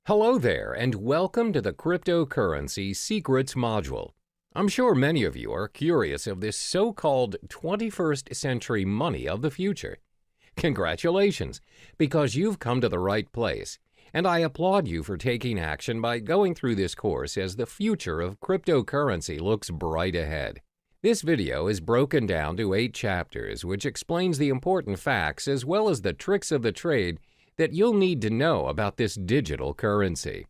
Hello there, and welcome to the Cryptocurrency Secrets module. I'm sure many of you are curious of this so-called 21st century money of the future. Congratulations, because you've come to the right place, and I applaud you for taking action by going through this course as the future of cryptocurrency looks bright ahead. This video is broken down to 8 chapters, which explains the important facts as well as the tricks of the trade that you'll need to know about this digital currency.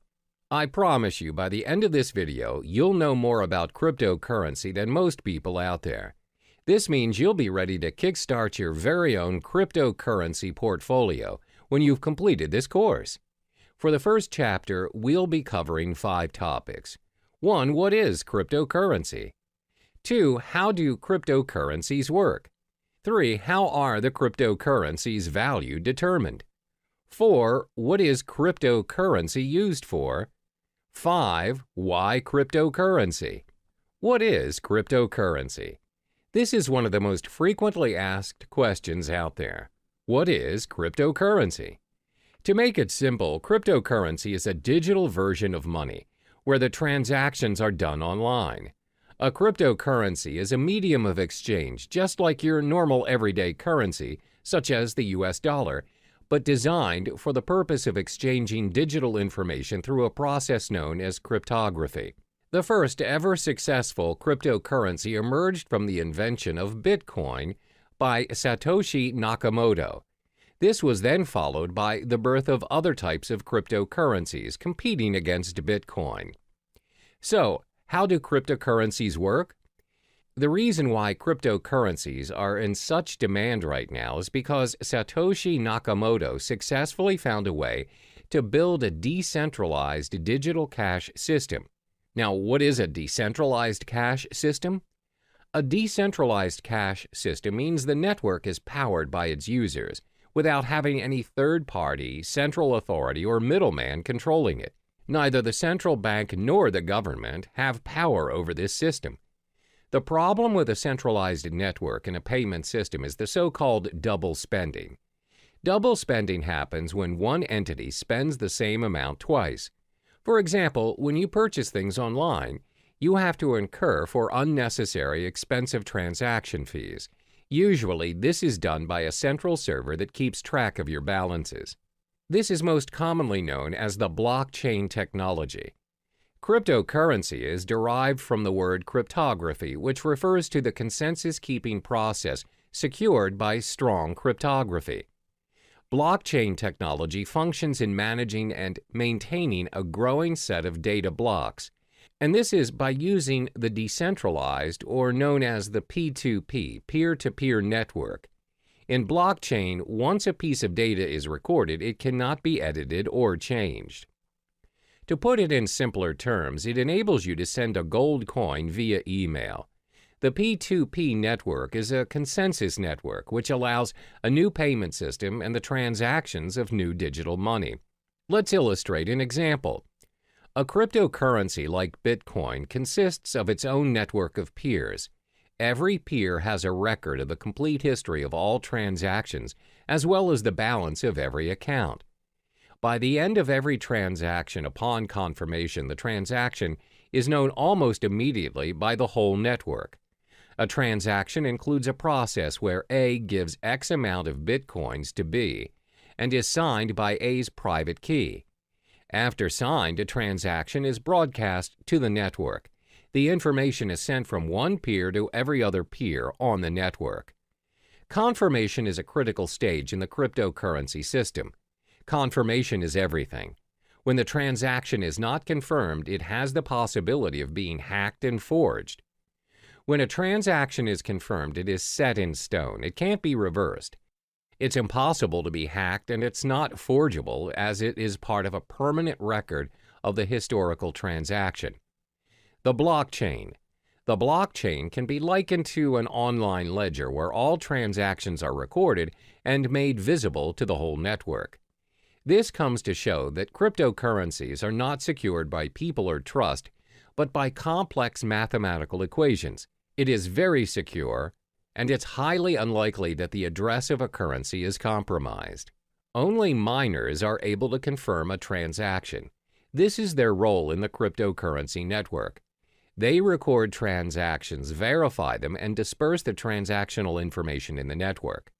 I promise you by the end of this video, you'll know more about cryptocurrency than most people out there. This means you'll be ready to kickstart your very own cryptocurrency portfolio when you've completed this course. For the first chapter, we'll be covering 5 topics. 1. What is cryptocurrency? 2. How do cryptocurrencies work? 3. How are the cryptocurrency's value determined? 4. What is cryptocurrency used for? 5. Why cryptocurrency? What is cryptocurrency? This is one of the most frequently asked questions out there. What is cryptocurrency? To make it simple, cryptocurrency is a digital version of money, where the transactions are done online. A cryptocurrency is a medium of exchange, just like your normal everyday currency, such as the US dollar, but designed for the purpose of exchanging digital information through a process known as cryptography. The first ever successful cryptocurrency emerged from the invention of Bitcoin by Satoshi Nakamoto. This was then followed by the birth of other types of cryptocurrencies competing against Bitcoin. So, how do cryptocurrencies work? The reason why cryptocurrencies are in such demand right now is because Satoshi Nakamoto successfully found a way to build a decentralized digital cash system. Now, what is a decentralized cash system? A decentralized cash system means the network is powered by its users without having any third-party, central authority, or middleman controlling it. Neither the central bank nor the government have power over this system. The problem with a centralized network and a payment system is the so-called double spending. Double spending happens when one entity spends the same amount twice. For example, when you purchase things online, you have to incur for unnecessary expensive transaction fees. Usually, this is done by a central server that keeps track of your balances. This is most commonly known as the blockchain technology. Cryptocurrency is derived from the word cryptography, which refers to the consensus-keeping process secured by strong cryptography. Blockchain technology functions in managing and maintaining a growing set of data blocks, and this is by using the decentralized, or known as the P2P, peer-to-peer network. In blockchain, once a piece of data is recorded, it cannot be edited or changed. To put it in simpler terms, it enables you to send a gold coin via email. The P2P network is a consensus network which allows a new payment system and the transactions of new digital money. Let's illustrate an example. A cryptocurrency like Bitcoin consists of its own network of peers. Every peer has a record of the complete history of all transactions, as well as the balance of every account. By the end of every transaction upon confirmation, the transaction is known almost immediately by the whole network. A transaction includes a process where A gives X amount of Bitcoins to B and is signed by A's private key. After signed, a transaction is broadcast to the network. The information is sent from one peer to every other peer on the network. Confirmation is a critical stage in the cryptocurrency system. Confirmation is everything. When the transaction is not confirmed, it has the possibility of being hacked and forged. When a transaction is confirmed, it is set in stone. It can't be reversed. It's impossible to be hacked, and it's not forgeable as it is part of a permanent record of the historical transaction. The blockchain. The blockchain can be likened to an online ledger where all transactions are recorded and made visible to the whole network. This comes to show that cryptocurrencies are not secured by people or trust, but by complex mathematical equations. It is very secure, and it's highly unlikely that the address of a currency is compromised. Only miners are able to confirm a transaction. This is their role in the cryptocurrency network. They record transactions, verify them, and disperse the transactional information in the network.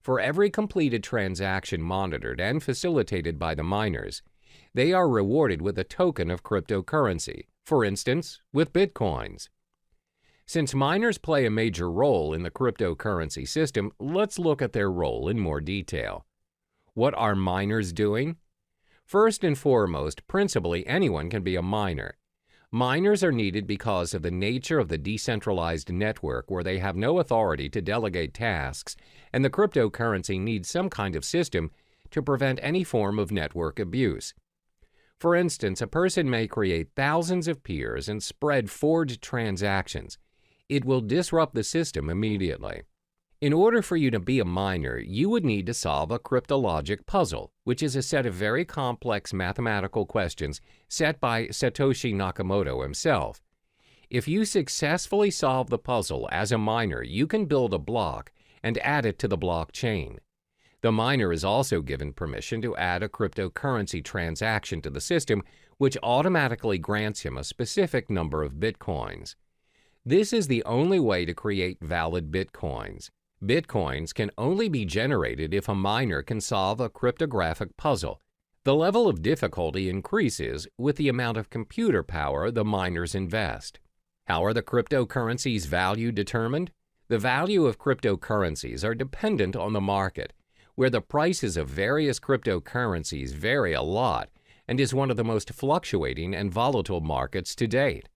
For every completed transaction monitored and facilitated by the miners, they are rewarded with a token of cryptocurrency, for instance, with Bitcoins. Since miners play a major role in the cryptocurrency system, let's look at their role in more detail. What are miners doing? First and foremost, principally anyone can be a miner. Miners are needed because of the nature of the decentralized network where they have no authority to delegate tasks, and the cryptocurrency needs some kind of system to prevent any form of network abuse. For instance, a person may create thousands of peers and spread forged transactions. It will disrupt the system immediately. In order for you to be a miner, you would need to solve a cryptologic puzzle, which is a set of very complex mathematical questions set by Satoshi Nakamoto himself. If you successfully solve the puzzle as a miner, you can build a block and add it to the blockchain. The miner is also given permission to add a cryptocurrency transaction to the system, which automatically grants him a specific number of bitcoins. This is the only way to create valid bitcoins. Bitcoins can only be generated if a miner can solve a cryptographic puzzle. The level of difficulty increases with the amount of computer power the miners invest. How are the cryptocurrencies' value determined? The value of cryptocurrencies are dependent on the market, where the prices of various cryptocurrencies vary a lot and is one of the most fluctuating and volatile markets to date.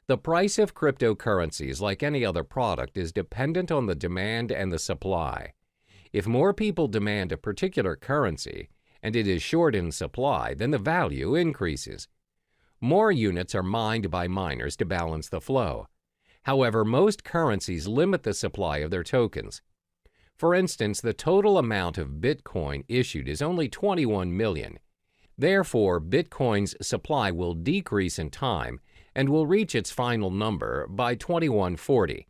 The price of cryptocurrencies, like any other product, is dependent on the demand and the supply. If more people demand a particular currency and it is short in supply, then the value increases. More units are mined by miners to balance the flow. However, most currencies limit the supply of their tokens. For instance, the total amount of Bitcoin issued is only 21 million. Therefore, Bitcoin's supply will decrease in time and will reach its final number by 2140.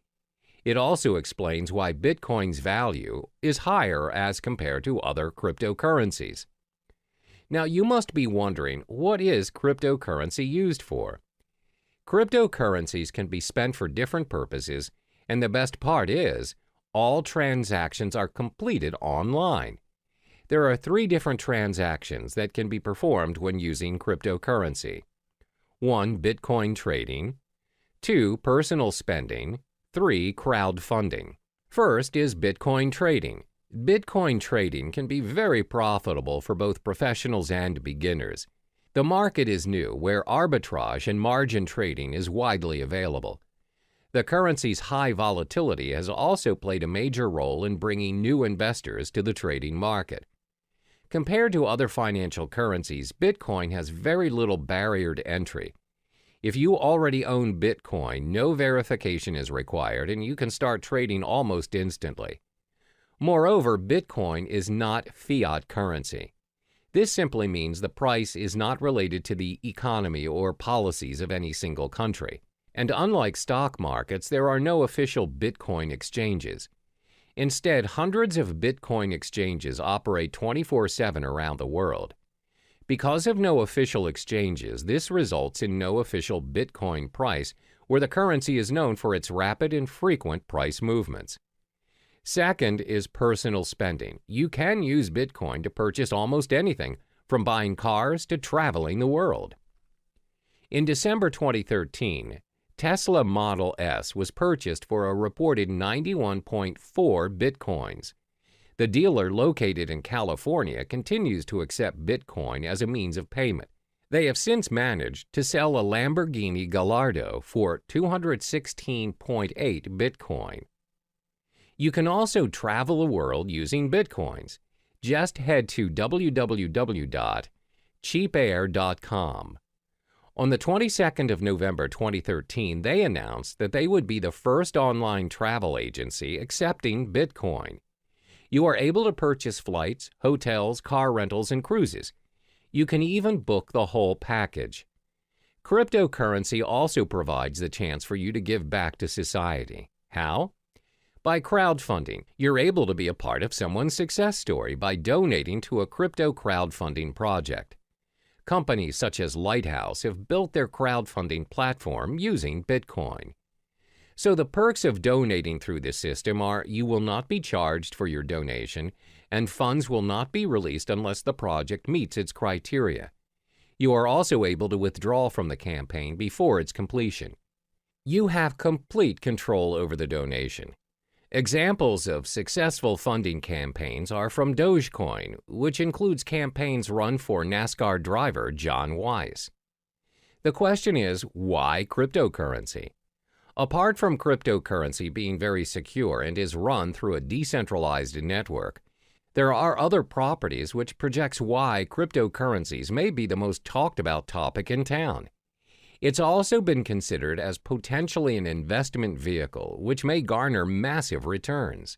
It also explains why Bitcoin's value is higher as compared to other cryptocurrencies. Now, you must be wondering, what is cryptocurrency used for? Cryptocurrencies can be spent for different purposes, and the best part is, all transactions are completed online. There are 3 different transactions that can be performed when using cryptocurrency. 1. Bitcoin trading. 2. Personal spending. 3. Crowdfunding. First is Bitcoin trading. Bitcoin trading can be very profitable for both professionals and beginners. The market is new, where arbitrage and margin trading is widely available. The currency's high volatility has also played a major role in bringing new investors to the trading market. Compared to other financial currencies, Bitcoin has very little barrier to entry. If you already own Bitcoin, no verification is required and you can start trading almost instantly. Moreover, Bitcoin is not fiat currency. This simply means the price is not related to the economy or policies of any single country. And unlike stock markets, there are no official Bitcoin exchanges. Instead, hundreds of Bitcoin exchanges operate 24/7 around the world. Because of no official exchanges, this results in no official Bitcoin price, where the currency is known for its rapid and frequent price movements. Second is personal spending. You can use Bitcoin to purchase almost anything, from buying cars to traveling the world. In December 2013, Tesla Model S was purchased for a reported 91.4 Bitcoins. The dealer, located in California, continues to accept Bitcoin as a means of payment. They have since managed to sell a Lamborghini Gallardo for 216.8 Bitcoin. You can also travel the world using Bitcoins. Just head to www.cheapair.com. On the 22nd of November 2013, they announced that they would be the first online travel agency accepting Bitcoin. You are able to purchase flights, hotels, car rentals, and cruises. You can even book the whole package. Cryptocurrency also provides the chance for you to give back to society. How? By crowdfunding. You're able to be a part of someone's success story by donating to a crypto crowdfunding project. Companies such as Lighthouse have built their crowdfunding platform using Bitcoin. So the perks of donating through this system are you will not be charged for your donation, and funds will not be released unless the project meets its criteria. You are also able to withdraw from the campaign before its completion. You have complete control over the donation. Examples of successful funding campaigns are from Dogecoin, which includes campaigns run for NASCAR driver John Weiss. The question is, why cryptocurrency? Apart from cryptocurrency being very secure and is run through a decentralized network, there are other properties which projects why cryptocurrencies may be the most talked about topic in town. It's also been considered as potentially an investment vehicle which may garner massive returns.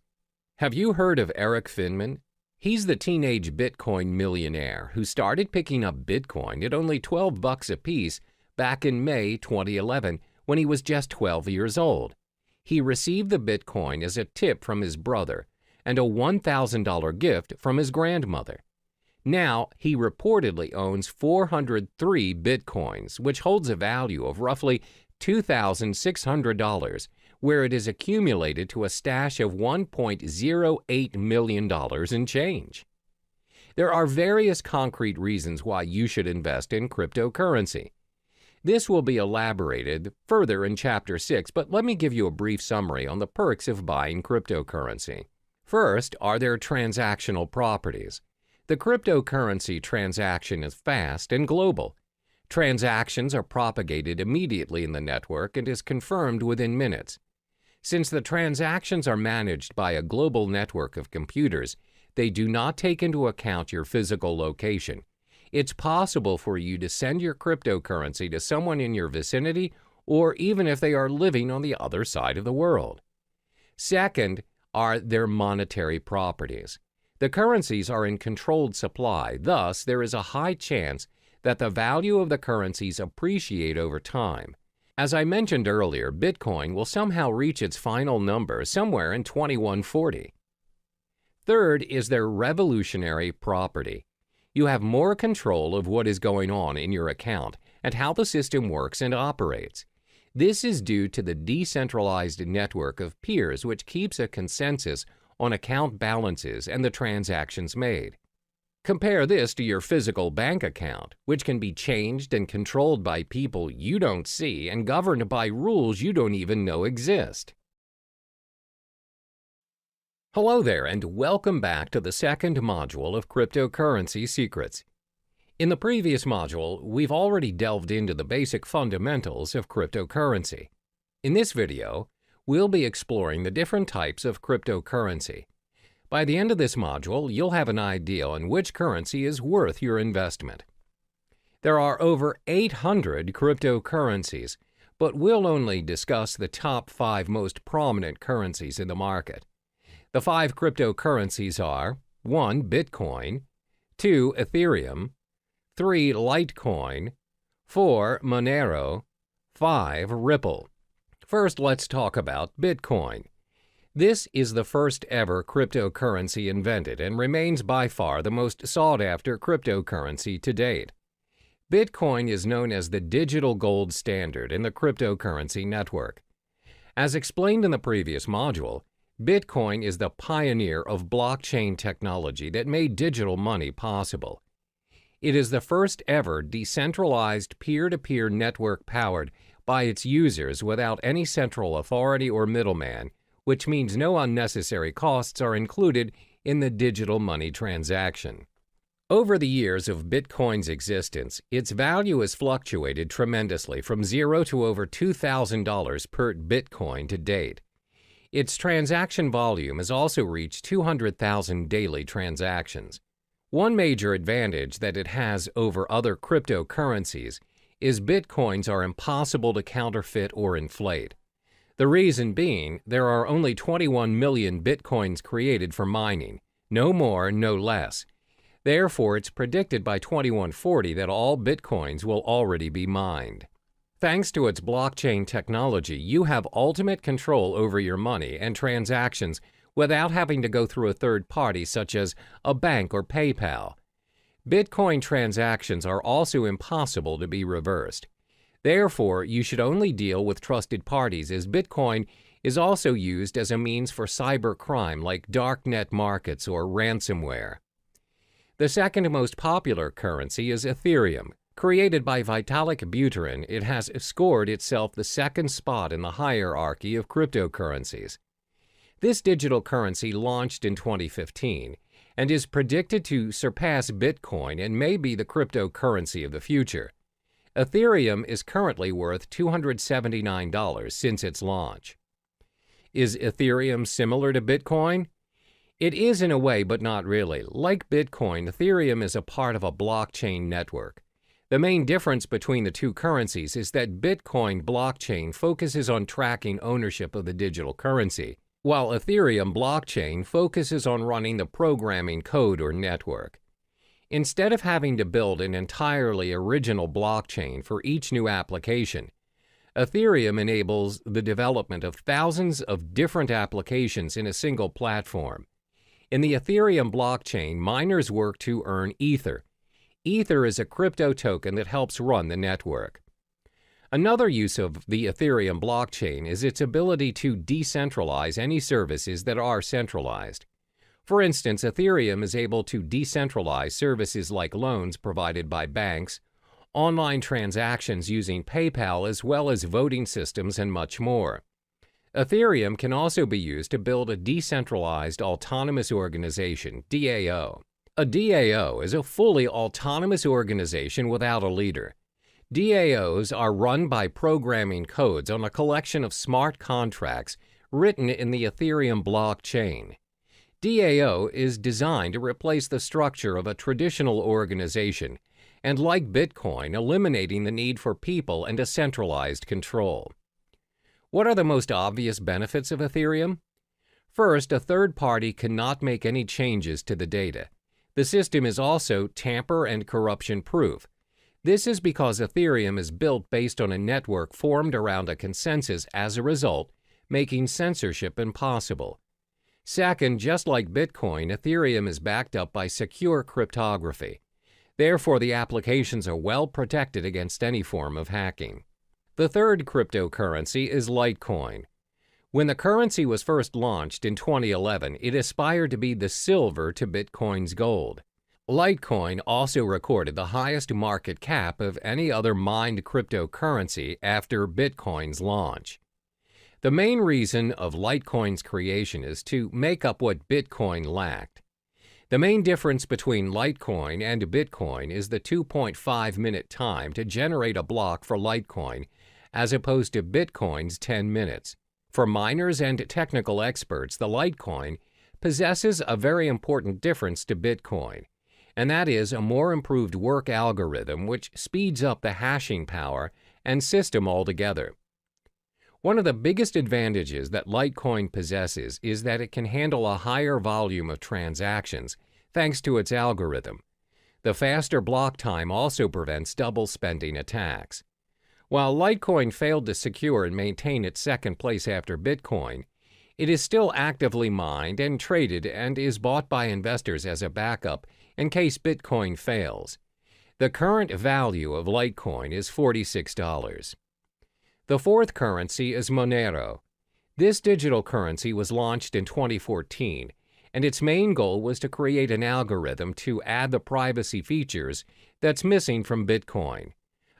Have you heard of Eric Finman? He's the teenage Bitcoin millionaire who started picking up Bitcoin at only $12 a piece back in May 2011 when he was just 12 years old. He received the Bitcoin as a tip from his brother and a $1,000 gift from his grandmother. Now, he reportedly owns 403 Bitcoins, which holds a value of roughly $2,600, where it is accumulated to a stash of $1.08 million in change. There are various concrete reasons why you should invest in cryptocurrency. This will be elaborated further in Chapter 6, but let me give you a brief summary on the perks of buying cryptocurrency. First are their transactional properties. The cryptocurrency transaction is fast and global. Transactions are propagated immediately in the network and is confirmed within minutes. Since the transactions are managed by a global network of computers, they do not take into account your physical location. It's possible for you to send your cryptocurrency to someone in your vicinity or even if they are living on the other side of the world. Second are their monetary properties. The currencies are in controlled supply, thus there is a high chance that the value of the currencies appreciate over time. As I mentioned earlier, Bitcoin will somehow reach its final number somewhere in 2140. Third is their revolutionary property. You have more control of what is going on in your account and how the system works and operates. This is due to the decentralized network of peers which keeps a consensus on account balances and the transactions made. Compare this to your physical bank account, which can be changed and controlled by people you don't see and governed by rules you don't even know exist. Hello there, and welcome back to the second module of Cryptocurrency Secrets. In the previous module, we've already delved into the basic fundamentals of cryptocurrency. In this video, we'll be exploring the different types of cryptocurrency. By the end of this module, you'll have an idea on which currency is worth your investment. There are over 800 cryptocurrencies, but we'll only discuss the top 5 most prominent currencies in the market. The 5 cryptocurrencies are 1. Bitcoin, 2. Ethereum, 3. Litecoin, 4. Monero, 5. Ripple. First, let's talk about Bitcoin. This is the first ever cryptocurrency invented and remains by far the most sought-after cryptocurrency to date. Bitcoin is known as the digital gold standard in the cryptocurrency network. As explained in the previous module, Bitcoin is the pioneer of blockchain technology that made digital money possible. It is the first ever decentralized peer-to-peer network powered by its users without any central authority or middleman, which means no unnecessary costs are included in the digital money transaction. Over the years of Bitcoin's existence, its value has fluctuated tremendously from $0 to over $2,000 per Bitcoin to date. Its transaction volume has also reached 200,000 daily transactions. One major advantage that it has over other cryptocurrencies is Bitcoins are impossible to counterfeit or inflate. The reason being, there are only 21 million Bitcoins created for mining, no more, no less. Therefore, it's predicted by 2140 that all Bitcoins will already be mined. Thanks to its blockchain technology, you have ultimate control over your money and transactions without having to go through a third party such as a bank or PayPal. Bitcoin transactions are also impossible to be reversed. Therefore, you should only deal with trusted parties, as Bitcoin is also used as a means for cybercrime like darknet markets or ransomware. The second most popular currency is Ethereum. Created by Vitalik Buterin, it has scored itself the second spot in the hierarchy of cryptocurrencies. This digital currency launched in 2015 and is predicted to surpass Bitcoin and may be the cryptocurrency of the future. Ethereum is currently worth $279 since its launch. Is Ethereum similar to Bitcoin? It is in a way, but not really. Like Bitcoin, Ethereum is a part of a blockchain network. The main difference between the two currencies is that Bitcoin blockchain focuses on tracking ownership of the digital currency, while Ethereum blockchain focuses on running the programming code or network. Instead of having to build an entirely original blockchain for each new application, Ethereum enables the development of thousands of different applications in a single platform. In the Ethereum blockchain, miners work to earn Ether. Ether is a crypto token that helps run the network. Another use of the Ethereum blockchain is its ability to decentralize any services that are centralized. For instance, Ethereum is able to decentralize services like loans provided by banks, online transactions using PayPal, as well as voting systems and much more. Ethereum can also be used to build a decentralized autonomous organization, DAO. A DAO is a fully autonomous organization without a leader. DAOs are run by programming codes on a collection of smart contracts written in the Ethereum blockchain. DAO is designed to replace the structure of a traditional organization and, like Bitcoin, eliminating the need for people and a centralized control. What are the most obvious benefits of Ethereum? First, a third party cannot make any changes to the data. The system is also tamper and corruption-proof. This is because Ethereum is built based on a network formed around a consensus as a result, making censorship impossible. Second, just like Bitcoin, Ethereum is backed up by secure cryptography. Therefore, the applications are well protected against any form of hacking. The third cryptocurrency is Litecoin. When the currency was first launched in 2011, it aspired to be the silver to Bitcoin's gold. Litecoin also recorded the highest market cap of any other mined cryptocurrency after Bitcoin's launch. The main reason of Litecoin's creation is to make up what Bitcoin lacked. The main difference between Litecoin and Bitcoin is the 2.5-minute time to generate a block for Litecoin, as opposed to Bitcoin's 10 minutes. For miners and technical experts, the Litecoin possesses a very important difference to Bitcoin, and that is a more improved work algorithm which speeds up the hashing power and system altogether. One of the biggest advantages that Litecoin possesses is that it can handle a higher volume of transactions thanks to its algorithm. The faster block time also prevents double spending attacks. While Litecoin failed to secure and maintain its second place after Bitcoin, it is still actively mined and traded and is bought by investors as a backup in case Bitcoin fails. The current value of Litecoin is $46. The fourth currency is Monero. This digital currency was launched in 2014, and its main goal was to create an algorithm to add the privacy features that's missing from Bitcoin.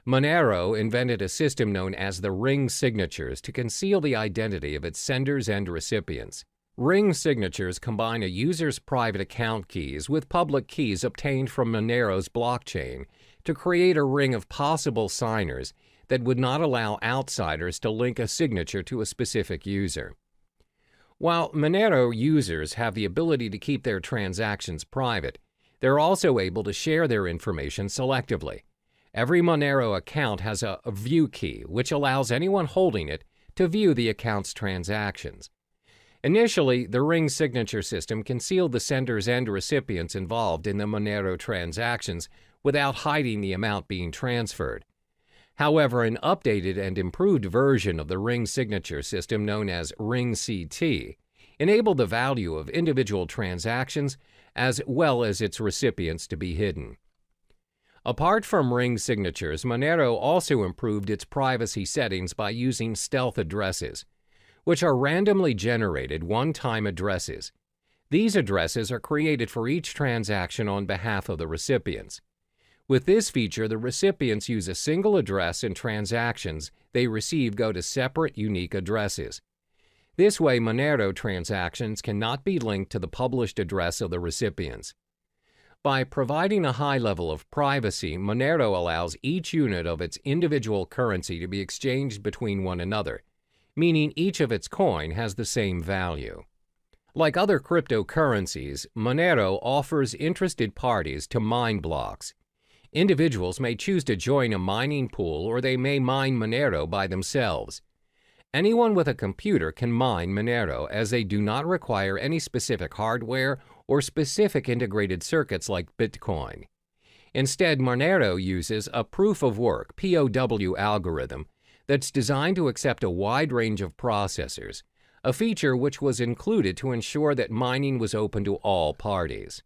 Monero invented a system known as the ring signatures to conceal the identity of its senders and recipients. Ring signatures combine a user's private account keys with public keys obtained from Monero's blockchain to create a ring of possible signers that would not allow outsiders to link a signature to a specific user. While Monero users have the ability to keep their transactions private, they're also able to share their information selectively. Every Monero account has a view key, which allows anyone holding it to view the account's transactions. Initially, the ring signature system concealed the senders and recipients involved in the Monero transactions without hiding the amount being transferred. However, an updated and improved version of the ring signature system known as RingCT enabled the value of individual transactions as well as its recipients to be hidden. Apart from ring signatures, Monero also improved its privacy settings by using stealth addresses, which are randomly generated one-time addresses. These addresses are created for each transaction on behalf of the recipients. With this feature, the recipients use a single address and transactions they receive go to separate, unique addresses. This way, Monero transactions cannot be linked to the published address of the recipients. By providing a high level of privacy, Monero allows each unit of its individual currency to be exchanged between one another, meaning each of its coin has the same value. Like other cryptocurrencies, Monero offers interested parties to mine blocks. Individuals may choose to join a mining pool, or they may mine Monero by themselves. Anyone with a computer can mine Monero, as they do not require any specific hardware or specific integrated circuits like Bitcoin. Instead, Monero uses a proof-of-work (POW) algorithm that's designed to accept a wide range of processors, a feature which was included to ensure that mining was open to all parties.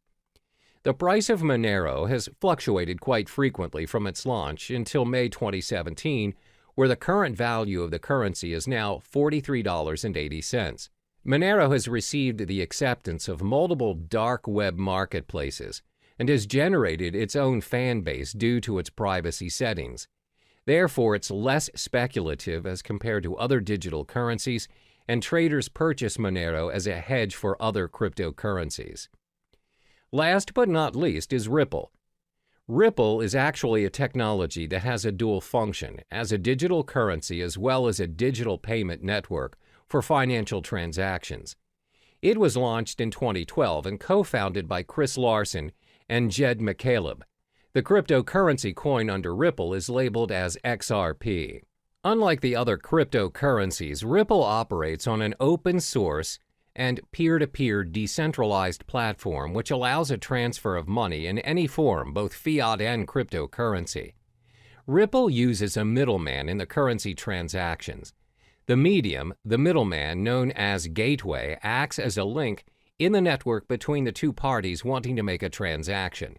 The price of Monero has fluctuated quite frequently from its launch until May 2017, where the current value of the currency is now $43.80. Monero has received the acceptance of multiple dark web marketplaces and has generated its own fan base due to its privacy settings. Therefore, it's less speculative as compared to other digital currencies, and traders purchase Monero as a hedge for other cryptocurrencies. Last but not least is Ripple. Ripple is actually a technology that has a dual function as a digital currency as well as a digital payment network for financial transactions. It was launched in 2012 and co-founded by Chris Larsen and Jed McCaleb. The cryptocurrency coin under Ripple is labeled as XRP. Unlike the other cryptocurrencies, Ripple operates on an open source and peer-to-peer decentralized platform which allows a transfer of money in any form, both fiat and cryptocurrency. Ripple uses a middleman in the currency transactions. The medium, the middleman known as gateway, acts as a link in the network between the two parties wanting to make a transaction.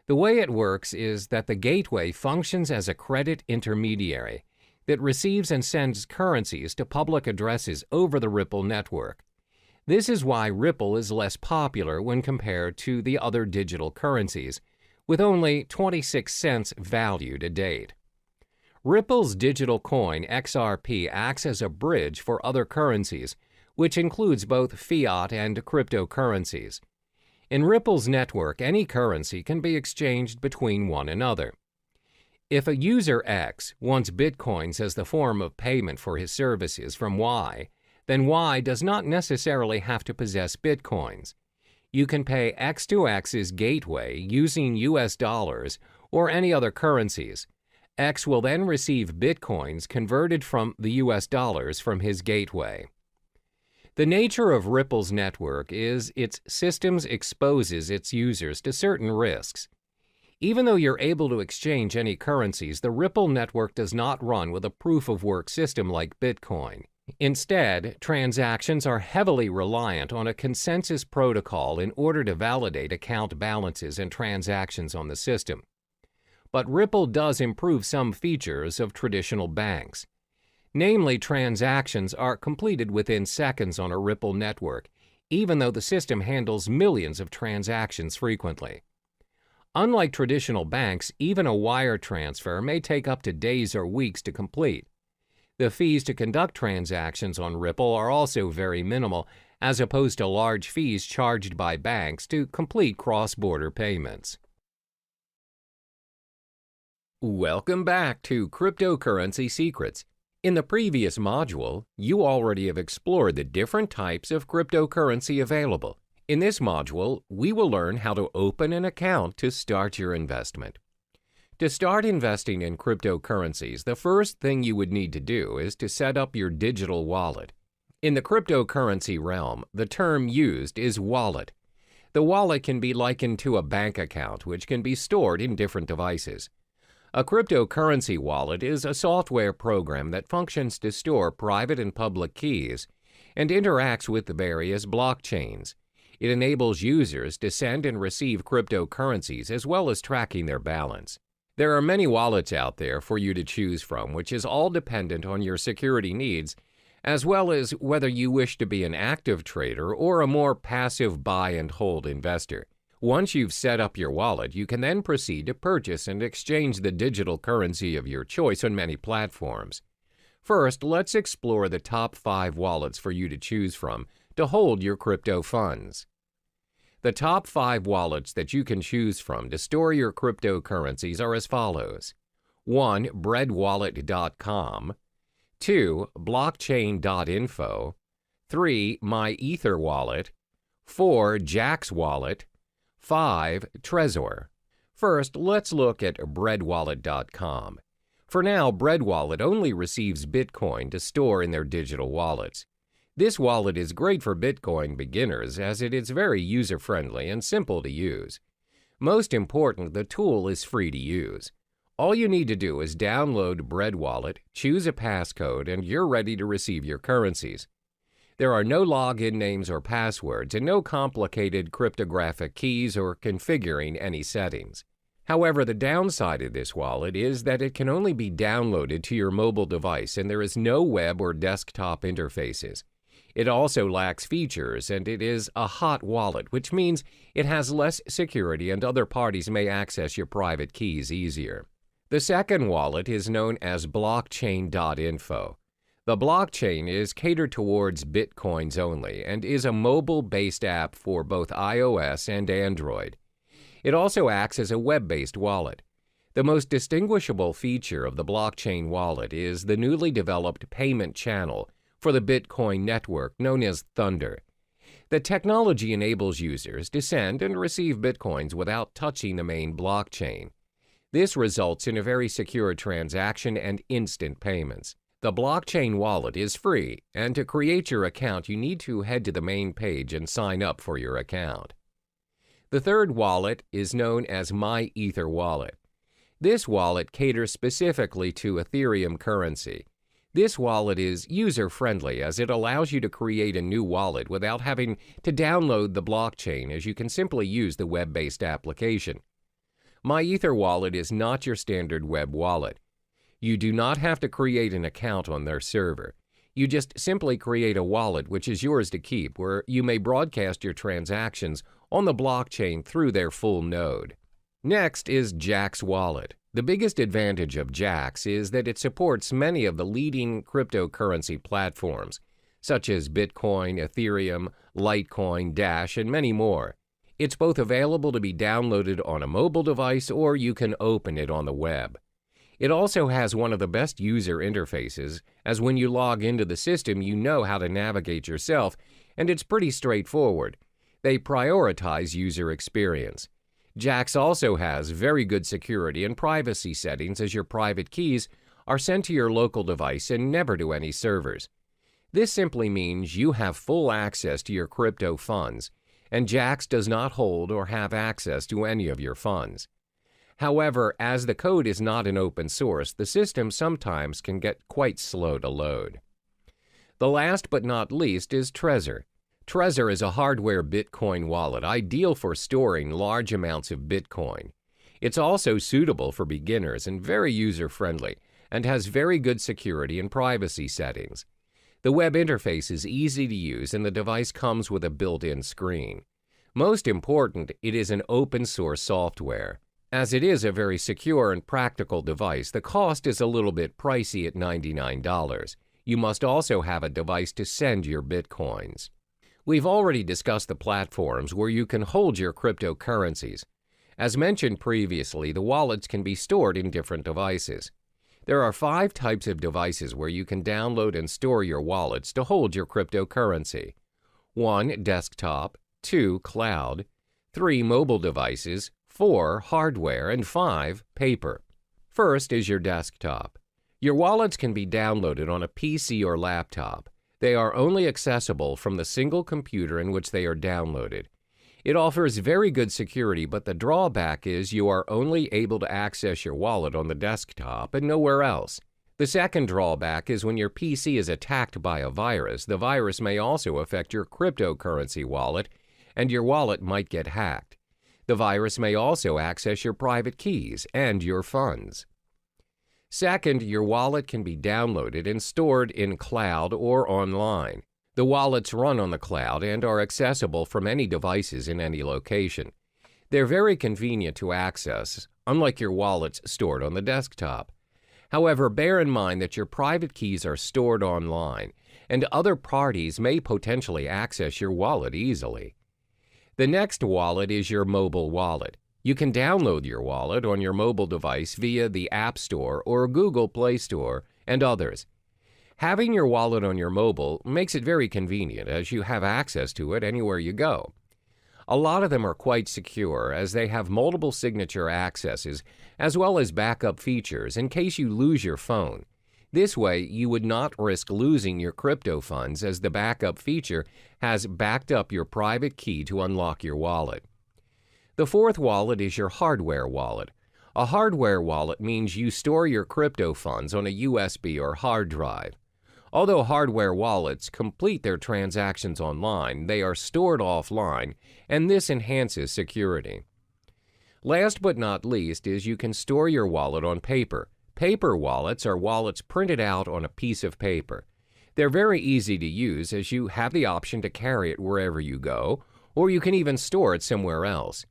The way it works is that the gateway functions as a credit intermediary that receives and sends currencies to public addresses over the Ripple network. This is why Ripple is less popular when compared to the other digital currencies, with only 26 cents value to date. Ripple's digital coin XRP acts as a bridge for other currencies, which includes both fiat and cryptocurrencies. In Ripple's network, any currency can be exchanged between one another. If a user X wants Bitcoins as the form of payment for his services from Y, then Y does not necessarily have to possess Bitcoins. You can pay X to X's gateway using US dollars or any other currencies. X will then receive Bitcoins converted from the US dollars from his gateway. The nature of Ripple's network is its systems exposes its users to certain risks. Even though you're able to exchange any currencies, the Ripple network does not run with a proof-of-work system like Bitcoin. Instead, transactions are heavily reliant on a consensus protocol in order to validate account balances and transactions on the system. But Ripple does improve some features of traditional banks. Namely, transactions are completed within seconds on a Ripple network, even though the system handles millions of transactions frequently. Unlike traditional banks, even a wire transfer may take up to days or weeks to complete. The fees to conduct transactions on Ripple are also very minimal, as opposed to large fees charged by banks to complete cross-border payments. Welcome back to Cryptocurrency Secrets. In the previous module, you already have explored the different types of cryptocurrency available. In this module, we will learn how to open an account to start your investment. To start investing in cryptocurrencies, the first thing you would need to do is to set up your digital wallet. In the cryptocurrency realm, the term used is wallet. The wallet can be likened to a bank account, which can be stored in different devices. A cryptocurrency wallet is a software program that functions to store private and public keys and interacts with the various blockchains. It enables users to send and receive cryptocurrencies as well as tracking their balance. There are many wallets out there for you to choose from, which is all dependent on your security needs, as well as whether you wish to be an active trader or a more passive buy and hold investor. Once you've set up your wallet, you can then proceed to purchase and exchange the digital currency of your choice on many platforms. First, let's explore the top 5 wallets for you to choose from to hold your crypto funds. The top 5 wallets that you can choose from to store your cryptocurrencies are as follows. 1. Breadwallet.com. 2. Blockchain.info. 3. MyEtherWallet. 4. Jaxx Wallet. 5. Trezor. First, let's look at Breadwallet.com. For now, Breadwallet only receives Bitcoin to store in their digital wallets. This wallet is great for Bitcoin beginners as it is very user-friendly and simple to use. Most important, the tool is free to use. All you need to do is download Breadwallet, choose a passcode, and you're ready to receive your currencies. There are no login names or passwords and no complicated cryptographic keys or configuring any settings. However, the downside of this wallet is that it can only be downloaded to your mobile device and there is no web or desktop interfaces. It also lacks features and it is a hot wallet, which means it has less security and other parties may access your private keys easier. The second wallet is known as Blockchain.info. The blockchain is catered towards Bitcoins only and is a mobile-based app for both iOS and Android. It also acts as a web-based wallet. The most distinguishable feature of the blockchain wallet is the newly developed payment channel for the Bitcoin network known as Thunder. The technology enables users to send and receive Bitcoins without touching the main blockchain. This results in a very secure transaction and instant payments. The blockchain wallet is free, and to create your account, you need to head to the main page and sign up for your account. The third wallet is known as MyEtherWallet. This wallet caters specifically to Ethereum currency. This wallet is user-friendly as it allows you to create a new wallet without having to download the blockchain, as you can simply use the web-based application. MyEtherWallet is not your standard web wallet. You do not have to create an account on their server. You just simply create a wallet which is yours to keep, where you may broadcast your transactions on the blockchain through their full node. Next is Jaxx Wallet. The biggest advantage of Jaxx is that it supports many of the leading cryptocurrency platforms, such as Bitcoin, Ethereum, Litecoin, Dash, and many more. It's both available to be downloaded on a mobile device or you can open it on the web. It also has one of the best user interfaces, as when you log into the system you know how to navigate yourself, and it's pretty straightforward. They prioritize user experience. Jaxx also has very good security and privacy settings, as your private keys are sent to your local device and never to any servers. This simply means you have full access to your crypto funds, and Jaxx does not hold or have access to any of your funds. However, as the code is not an open source, the system sometimes can get quite slow to load. The last but not least is Trezor. Trezor is a hardware Bitcoin wallet ideal for storing large amounts of Bitcoin. It's also suitable for beginners and very user-friendly, and has very good security and privacy settings. The web interface is easy to use and the device comes with a built-in screen. Most important, it is an open-source software. As it is a very secure and practical device, the cost is a little bit pricey at $99. You must also have a device to send your Bitcoins. We've already discussed the platforms where you can hold your cryptocurrencies. As mentioned previously, the wallets can be stored in different devices. There are 5 types of devices where you can download and store your wallets to hold your cryptocurrency. 1. Desktop. 2. Cloud. 3. Mobile devices. 4. Hardware. And 5. Paper. First is your desktop. Your wallets can be downloaded on a PC or laptop. They are only accessible from the single computer in which they are downloaded. It offers very good security, but the drawback is you are only able to access your wallet on the desktop and nowhere else. The second drawback is when your PC is attacked by a virus, the virus may also affect your cryptocurrency wallet, and your wallet might get hacked. The virus may also access your private keys and your funds. Second, your wallet can be downloaded and stored in cloud or online. The wallets run on the cloud and are accessible from any devices in any location. They're very convenient to access, unlike your wallets stored on the desktop. However, bear in mind that your private keys are stored online, and other parties may potentially access your wallet easily. The next wallet is your mobile wallet. You can download your wallet on your mobile device via the App Store or Google Play Store and others. Having your wallet on your mobile makes it very convenient as you have access to it anywhere you go. A lot of them are quite secure as they have multiple signature accesses as well as backup features in case you lose your phone. This way, you would not risk losing your crypto funds as the backup feature has backed up your private key to unlock your wallet. The fourth wallet is your hardware wallet. A hardware wallet means you store your crypto funds on a USB or hard drive. Although hardware wallets complete their transactions online, they are stored offline, and this enhances security. Last but not least is you can store your wallet on paper. Paper wallets are wallets printed out on a piece of paper. They're very easy to use as you have the option to carry it wherever you go, or you can even store it somewhere else.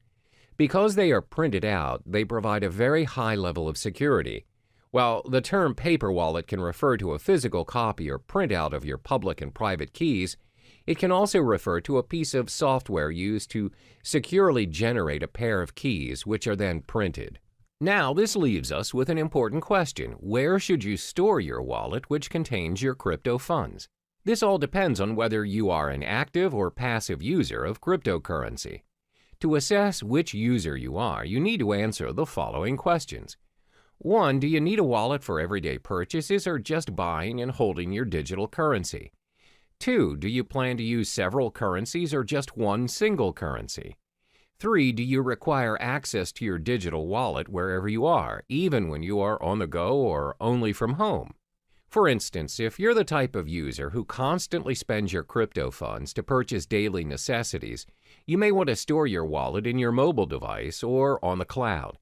Because they are printed out, they provide a very high level of security. While the term paper wallet can refer to a physical copy or printout of your public and private keys, it can also refer to a piece of software used to securely generate a pair of keys which are then printed. Now, this leaves us with an important question. Where should you store your wallet which contains your crypto funds? This all depends on whether you are an active or passive user of cryptocurrency. To assess which user you are, you need to answer the following questions. 1. Do you need a wallet for everyday purchases or just buying and holding your digital currency? 2. Do you plan to use several currencies or just one single currency? 3. Do you require access to your digital wallet wherever you are, even when you are on the go or only from home? For instance, if you're the type of user who constantly spends your crypto funds to purchase daily necessities, you may want to store your wallet in your mobile device or on the cloud.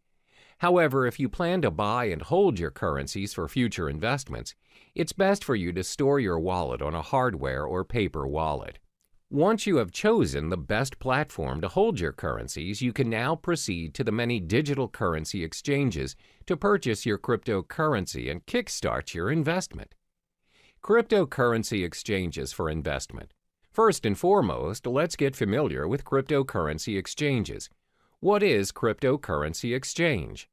However, if you plan to buy and hold your currencies for future investments, it's best for you to store your wallet on a hardware or paper wallet. Once you have chosen the best platform to hold your currencies, you can now proceed to the many digital currency exchanges to purchase your cryptocurrency and kickstart your investment. Cryptocurrency exchanges for investment. First and foremost, let's get familiar with cryptocurrency exchanges. What is cryptocurrency exchange?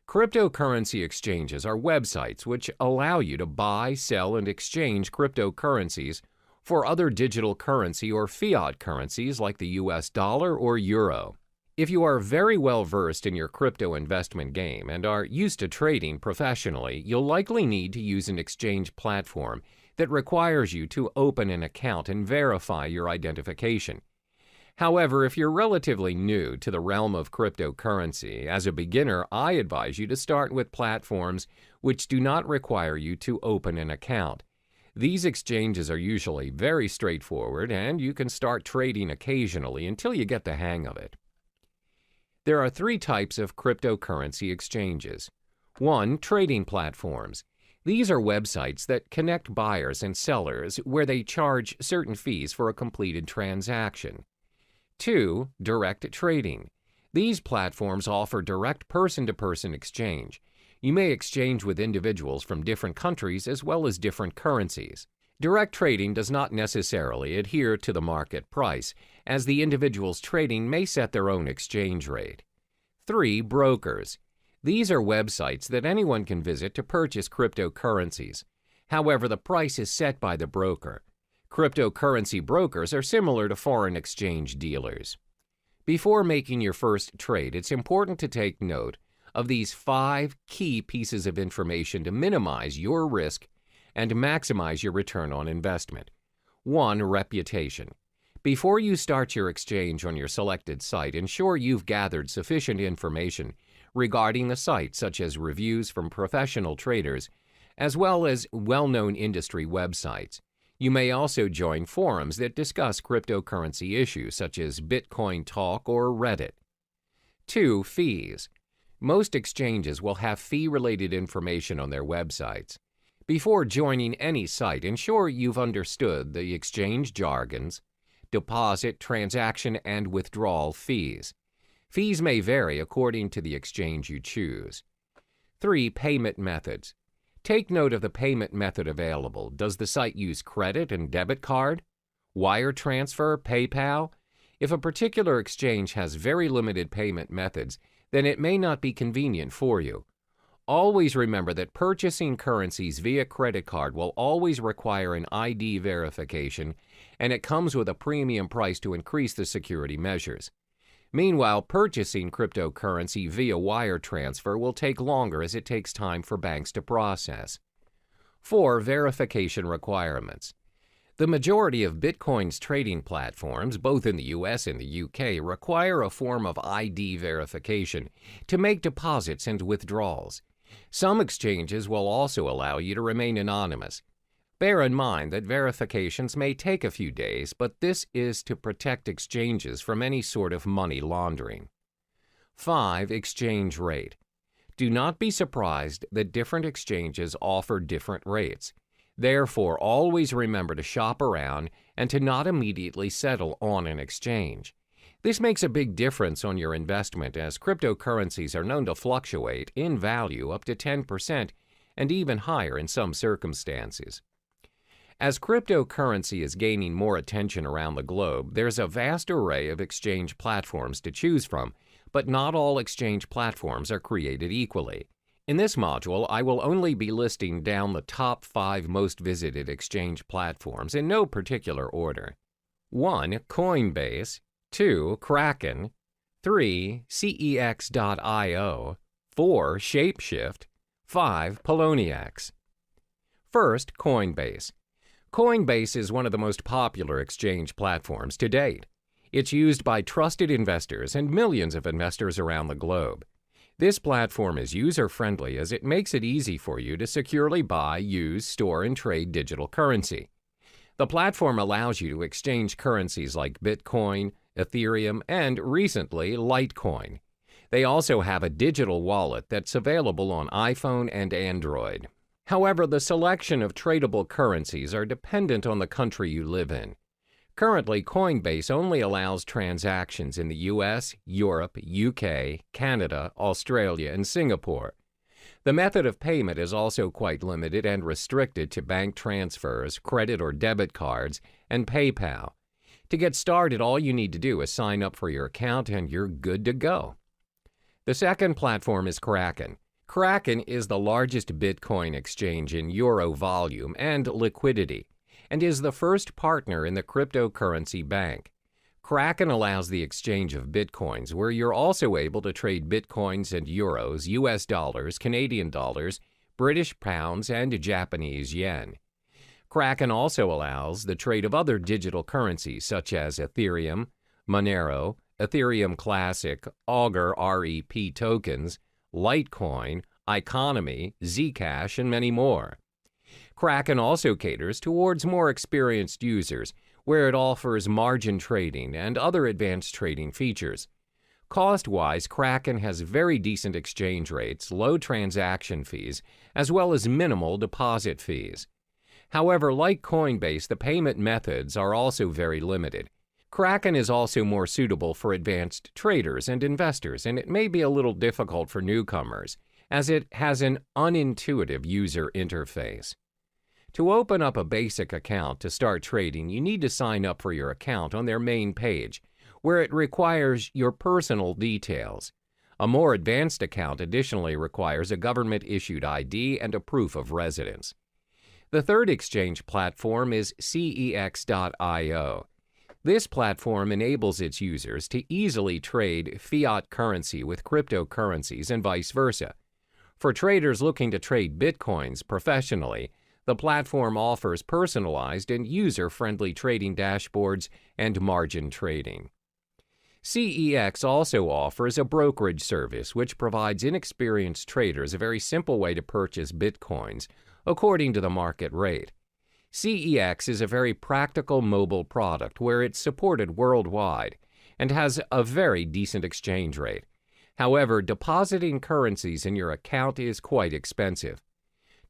Cryptocurrency exchanges are websites which allow you to buy, sell, and exchange cryptocurrencies for other digital currency or fiat currencies like the US dollar or euro. If you are very well versed in your crypto investment game and are used to trading professionally, you'll likely need to use an exchange platform that requires you to open an account and verify your identification. However, if you're relatively new to the realm of cryptocurrency, as a beginner, I advise you to start with platforms which do not require you to open an account. These exchanges are usually very straightforward, and you can start trading occasionally until you get the hang of it. There are 3 types of cryptocurrency exchanges. 1. Trading platforms. These are websites that connect buyers and sellers where they charge certain fees for a completed transaction. 2. Direct trading. These platforms offer direct person-to-person exchange. You may exchange with individuals from different countries as well as different currencies. Direct trading does not necessarily adhere to the market price, as the individuals trading may set their own exchange rate. 3. Brokers. These are websites that anyone can visit to purchase cryptocurrencies. However, the price is set by the broker. Cryptocurrency brokers are similar to foreign exchange dealers. Before making your first trade, it's important to take note of these 5 key pieces of information to minimize your risk and maximize your return on investment. 1. Reputation. Before you start your exchange on your selected site, ensure you've gathered sufficient information regarding the site, such as reviews from professional traders, as well as well-known industry websites. You may also join forums that discuss cryptocurrency issues such as Bitcoin Talk or Reddit. 2. Fees. Most exchanges will have fee-related information on their websites. Before joining any site, ensure you've understood the exchange jargons, deposit, transaction, and withdrawal fees. Fees may vary according to the exchange you choose. 3. Payment methods. Take note of the payment method available. Does the site use credit and debit card, wire transfer, PayPal? If a particular exchange has very limited payment methods, then it may not be convenient for you. Always remember that purchasing currencies via credit card will always require an ID verification, and it comes with a premium price to increase the security measures. Meanwhile, purchasing cryptocurrency via wire transfer will take longer as it takes time for banks to process. 4. Verification requirements. The majority of Bitcoin's trading platforms, both in the US and the UK, require a form of ID verification to make deposits and withdrawals. Some exchanges will also allow you to remain anonymous. Bear in mind that verifications may take a few days, but this is to protect exchanges from any sort of money laundering. 5. Exchange rate. Do not be surprised that different exchanges offer different rates. Therefore, always remember to shop around and to not immediately settle on an exchange. This makes a big difference on your investment, as cryptocurrencies are known to fluctuate in value up to 10% and even higher in some circumstances. As cryptocurrency is gaining more attention around the globe, there's a vast array of exchange platforms to choose from, but not all exchange platforms are created equally. In this module, I will only be listing down the top 5 most visited exchange platforms in no particular order. 1. Coinbase. 2. Kraken. 3. CEX.io. 4. Shapeshift. 5. Poloniex. First, Coinbase. Coinbase is one of the most popular exchange platforms to date. It's used by trusted investors and millions of investors around the globe. This platform is user-friendly as it makes it easy for you to securely buy, use, store, and trade digital currency. The platform allows you to exchange currencies like Bitcoin, Ethereum, and recently Litecoin. They also have a digital wallet that's available on iPhone and Android. However, the selection of tradable currencies are dependent on the country you live in. Currently, Coinbase only allows transactions in the US, Europe, UK, Canada, Australia, and Singapore. The method of payment is also quite limited and restricted to bank transfers, credit or debit cards, and PayPal. To get started, all you need to do is sign up for your account and you're good to go. The second platform is Kraken. Kraken is the largest Bitcoin exchange in euro volume and liquidity, and is the first partner in the cryptocurrency bank. Kraken allows the exchange of Bitcoins, where you're also able to trade Bitcoins and euros, US dollars, Canadian dollars, British pounds, and Japanese yen. Kraken also allows the trade of other digital currencies such as Ethereum, Monero, Ethereum Classic, Augur REP tokens, Litecoin, Economy, Zcash, and many more. Kraken also caters towards more experienced users, where it offers margin trading and other advanced trading features. Cost-wise, Kraken has very decent exchange rates, low transaction fees, as well as minimal deposit fees. However, like Coinbase, the payment methods are also very limited. Kraken is also more suitable for advanced traders and investors, and it may be a little difficult for newcomers, as it has an unintuitive user interface. To open up a basic account to start trading, you need to sign up for your account on their main page, where it requires your personal details. A more advanced account additionally requires a government-issued ID and a proof of residence. The third exchange platform is CEX.io. This platform enables its users to easily trade fiat currency with cryptocurrencies and vice versa. For traders looking to trade Bitcoins professionally, the platform offers personalized and user-friendly trading dashboards and margin trading. CEX also offers a brokerage service which provides inexperienced traders a very simple way to purchase Bitcoins according to the market rate. CEX is a very practical mobile product where it's supported worldwide and has a very decent exchange rate. However, depositing currencies in your account is quite expensive.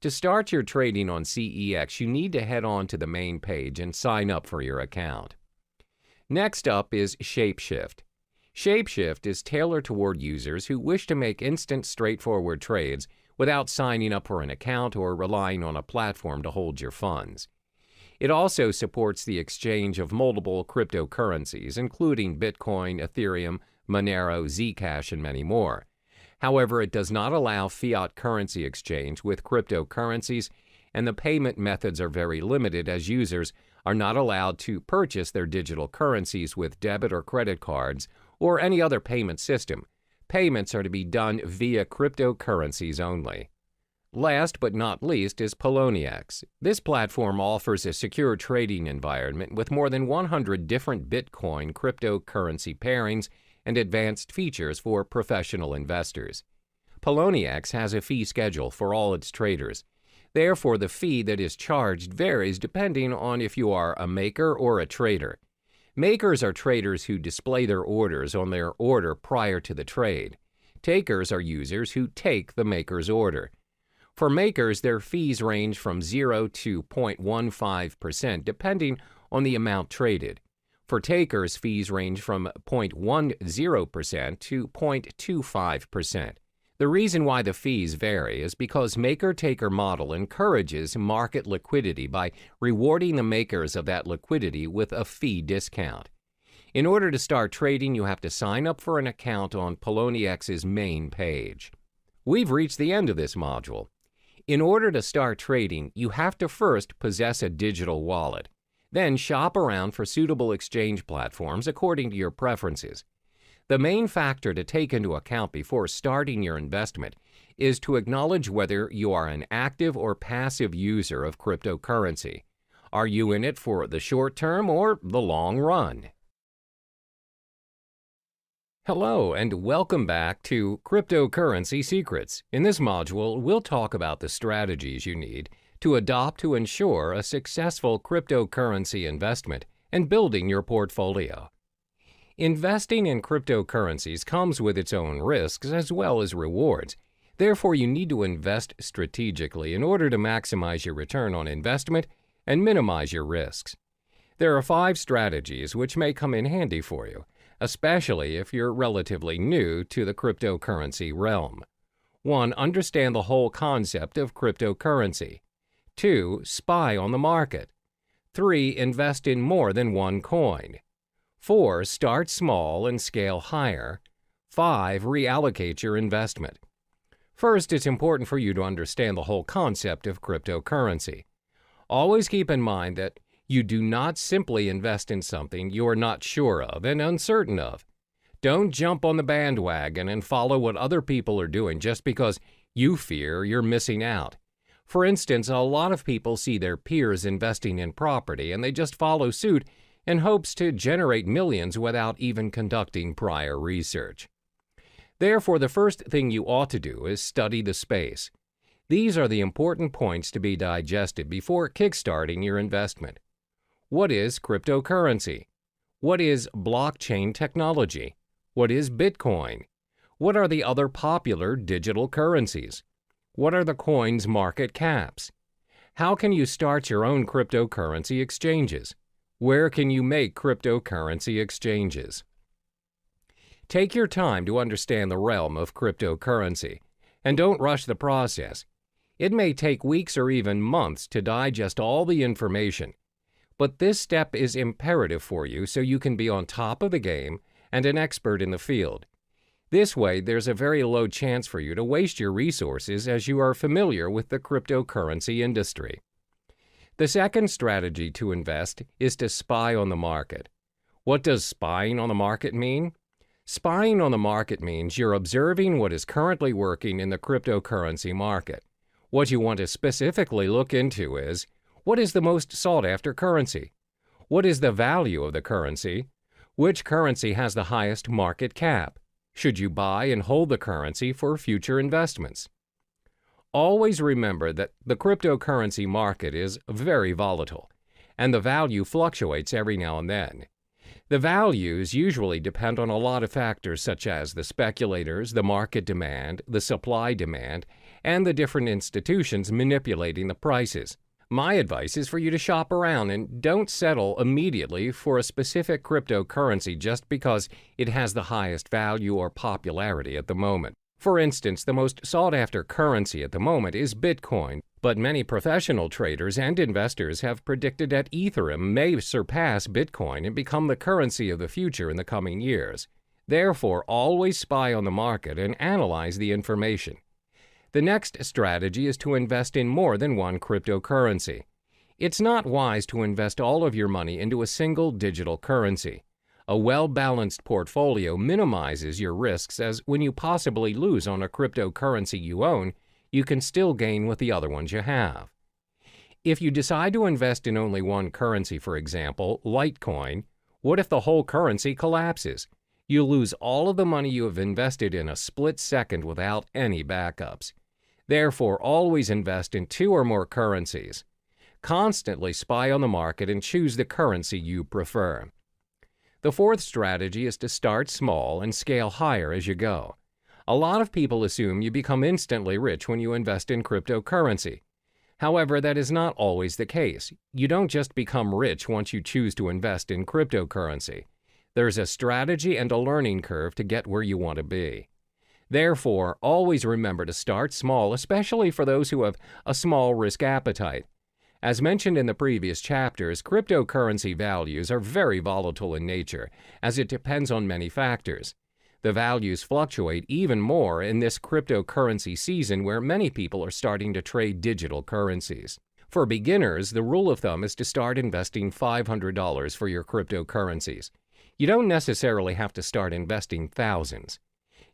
To start your trading on CEX, you need to head on to the main page and sign up for your account. Next up is Shapeshift. Shapeshift is tailored toward users who wish to make instant, straightforward trades without signing up for an account or relying on a platform to hold your funds. It also supports the exchange of multiple cryptocurrencies, including Bitcoin, Ethereum, Monero, Zcash, and many more. However, it does not allow fiat currency exchange with cryptocurrencies, and the payment methods are very limited as users are not allowed to purchase their digital currencies with debit or credit cards or any other payment system. Payments are to be done via cryptocurrencies only. Last but not least is Poloniex. This platform offers a secure trading environment with more than 100 different Bitcoin cryptocurrency pairings and advanced features for professional investors. Poloniex has a fee schedule for all its traders. Therefore, the fee that is charged varies depending on if you are a maker or a trader. Makers are traders who display their orders on their order prior to the trade. Takers are users who take the maker's order. For makers, their fees range from 0 to 0.15% depending on the amount traded. For takers, fees range from 0.10% to 0.25%. The reason why the fees vary is because maker-taker model encourages market liquidity by rewarding the makers of that liquidity with a fee discount. In order to start trading, you have to sign up for an account on PolonieX's main page. We've reached the end of this module. In order to start trading, you have to first possess a digital wallet. Then shop around for suitable exchange platforms according to your preferences. The main factor to take into account before starting your investment is to acknowledge whether you are an active or passive user of cryptocurrency. Are you in it for the short term or the long run? Hello and welcome back to Cryptocurrency Secrets. In this module, we'll talk about the strategies you need to adopt to ensure a successful cryptocurrency investment and building your portfolio. Investing in cryptocurrencies comes with its own risks as well as rewards. Therefore, you need to invest strategically in order to maximize your return on investment and minimize your risks. There are 5 strategies which may come in handy for you, especially if you're relatively new to the cryptocurrency realm. 1. Understand the whole concept of cryptocurrency. 2. Spy on the market. 3. Invest in more than one coin. 4. Start small and scale higher. 5. Reallocate your investment. First, it's important for you to understand the whole concept of cryptocurrency. Always keep in mind that you do not simply invest in something you are not sure of and uncertain of. Don't jump on the bandwagon and follow what other people are doing just because you fear you're missing out. For instance, a lot of people see their peers investing in property and they just follow suit in hopes to generate millions without even conducting prior research. Therefore, the first thing you ought to do is study the space. These are the important points to be digested before kickstarting your investment. What is cryptocurrency? What is blockchain technology? What is Bitcoin? What are the other popular digital currencies? What are the coins' market caps? How can you start your own cryptocurrency exchanges? Where can you make cryptocurrency exchanges? Take your time to understand the realm of cryptocurrency, and don't rush the process. It may take weeks or even months to digest all the information, but this step is imperative for you so you can be on top of the game and an expert in the field. This way, there's a very low chance for you to waste your resources as you are familiar with the cryptocurrency industry. The second strategy to invest is to spy on the market. What does spying on the market mean? Spying on the market means you're observing what is currently working in the cryptocurrency market. What you want to specifically look into is, what is the most sought-after currency? What is the value of the currency? Which currency has the highest market cap? Should you buy and hold the currency for future investments? Always remember that the cryptocurrency market is very volatile, and the value fluctuates every now and then. The values usually depend on a lot of factors such as the speculators, the market demand, the supply demand, and the different institutions manipulating the prices. My advice is for you to shop around and don't settle immediately for a specific cryptocurrency just because it has the highest value or popularity at the moment. For instance, the most sought-after currency at the moment is Bitcoin, but many professional traders and investors have predicted that Ethereum may surpass Bitcoin and become the currency of the future in the coming years. Therefore, always spy on the market and analyze the information. The next strategy is to invest in more than one cryptocurrency. It's not wise to invest all of your money into a single digital currency. A well-balanced portfolio minimizes your risks, as when you possibly lose on a cryptocurrency you own, you can still gain with the other ones you have. If you decide to invest in only one currency, for example, Litecoin, what if the whole currency collapses? You'll lose all of the money you have invested in a split second without any backups. Therefore, always invest in two or more currencies. Constantly spy on the market and choose the currency you prefer. The fourth strategy is to start small and scale higher as you go. A lot of people assume you become instantly rich when you invest in cryptocurrency. However, that is not always the case. You don't just become rich once you choose to invest in cryptocurrency. There's a strategy and a learning curve to get where you want to be. Therefore, always remember to start small, especially for those who have a small risk appetite. As mentioned in the previous chapters, cryptocurrency values are very volatile in nature, as it depends on many factors. The values fluctuate even more in this cryptocurrency season where many people are starting to trade digital currencies. For beginners, the rule of thumb is to start investing $500 for your cryptocurrencies. You don't necessarily have to start investing thousands.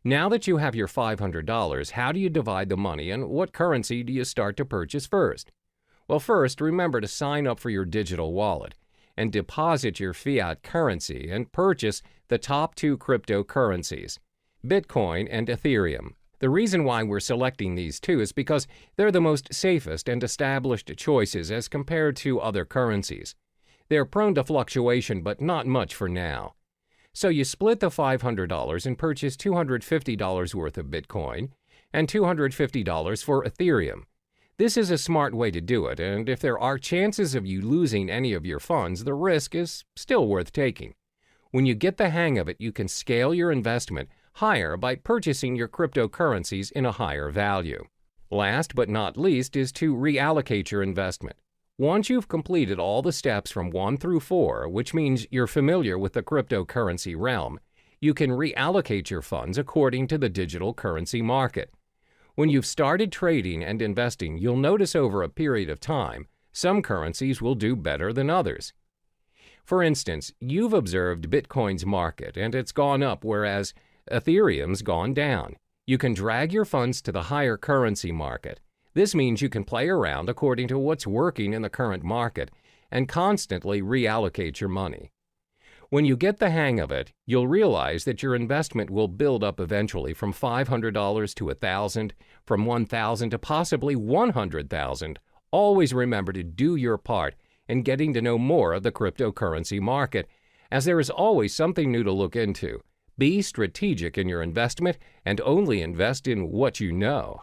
Now that you have your $500, how do you divide the money and what currency do you start to purchase first? Well, first, remember to sign up for your digital wallet and deposit your fiat currency and purchase the top two cryptocurrencies, Bitcoin and Ethereum. The reason why we're selecting these two is because they're the most safest and established choices as compared to other currencies. They're prone to fluctuation, but not much for now. So you split the $500 and purchase $250 worth of Bitcoin and $250 for Ethereum. This is a smart way to do it, and if there are chances of you losing any of your funds, the risk is still worth taking. When you get the hang of it, you can scale your investment higher by purchasing your cryptocurrencies in a higher value. Last but not least is to reallocate your investment. Once you've completed all the steps from 1 through 4, which means you're familiar with the cryptocurrency realm, you can reallocate your funds according to the digital currency market. When you've started trading and investing, you'll notice over a period of time, some currencies will do better than others. For instance, you've observed Bitcoin's market and it's gone up, whereas Ethereum's gone down. You can drag your funds to the higher currency market. This means you can play around according to what's working in the current market and constantly reallocate your money. When you get the hang of it, you'll realize that your investment will build up eventually from $500 to $1,000, from $1,000 to possibly $100,000. Always remember to do your part in getting to know more of the cryptocurrency market, as there is always something new to look into. Be strategic in your investment and only invest in what you know.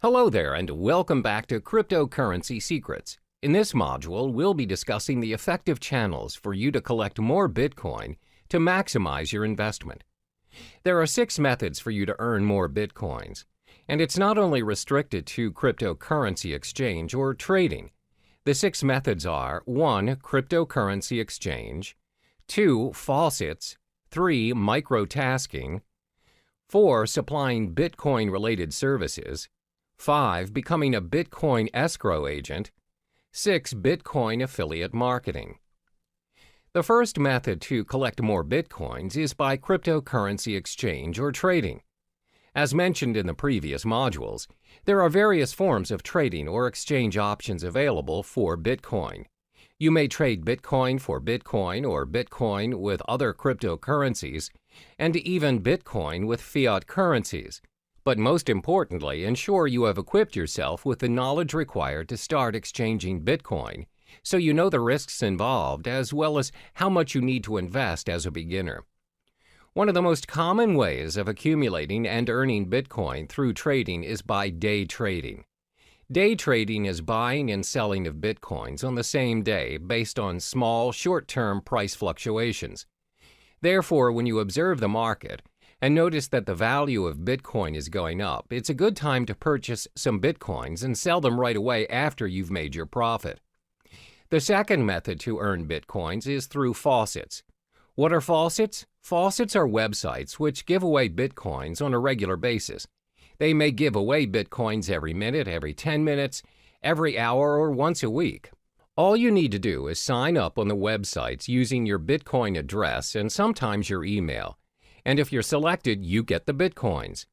Hello there, and welcome back to Cryptocurrency Secrets. In this module, we'll be discussing the effective channels for you to collect more Bitcoin to maximize your investment. There are 6 methods for you to earn more Bitcoins, and it's not only restricted to cryptocurrency exchange or trading. The 6 methods are 1. Cryptocurrency exchange, 2. Faucets, 3. Microtasking, 4. Supplying Bitcoin-related services, 5. Becoming a Bitcoin escrow agent, 6. Bitcoin affiliate marketing. The first method to collect more Bitcoins is by cryptocurrency exchange or trading. As mentioned in the previous modules, there are various forms of trading or exchange options available for Bitcoin. You may trade Bitcoin for Bitcoin or Bitcoin with other cryptocurrencies, and even Bitcoin with fiat currencies. But most importantly, ensure you have equipped yourself with the knowledge required to start exchanging Bitcoin, so you know the risks involved as well as how much you need to invest as a beginner. One of the most common ways of accumulating and earning Bitcoin through trading is by day trading. Day trading is buying and selling of Bitcoins on the same day based on small, short-term price fluctuations. Therefore, when you observe the market and notice that the value of Bitcoin is going up, it's a good time to purchase some Bitcoins and sell them right away after you've made your profit. The second method to earn Bitcoins is through faucets. What are faucets? Faucets are websites which give away Bitcoins on a regular basis. They may give away Bitcoins every minute, every 10 minutes, every hour, or once a week. All you need to do is sign up on the websites using your Bitcoin address and sometimes your email. And if you're selected, you get the Bitcoins.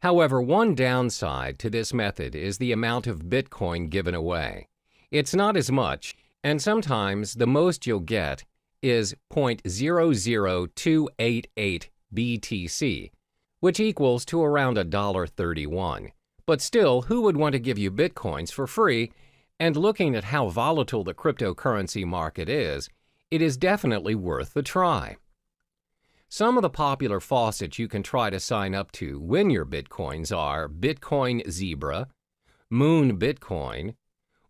However, one downside to this method is the amount of Bitcoin given away. It's not as much, and sometimes the most you'll get is 0.00288 BTC, which equals to around $1.31. But still, who would want to give you Bitcoins for free? And looking at how volatile the cryptocurrency market is, it is definitely worth the try. Some of the popular faucets you can try to sign up to win your Bitcoins are Bitcoin Zebra, Moon Bitcoin,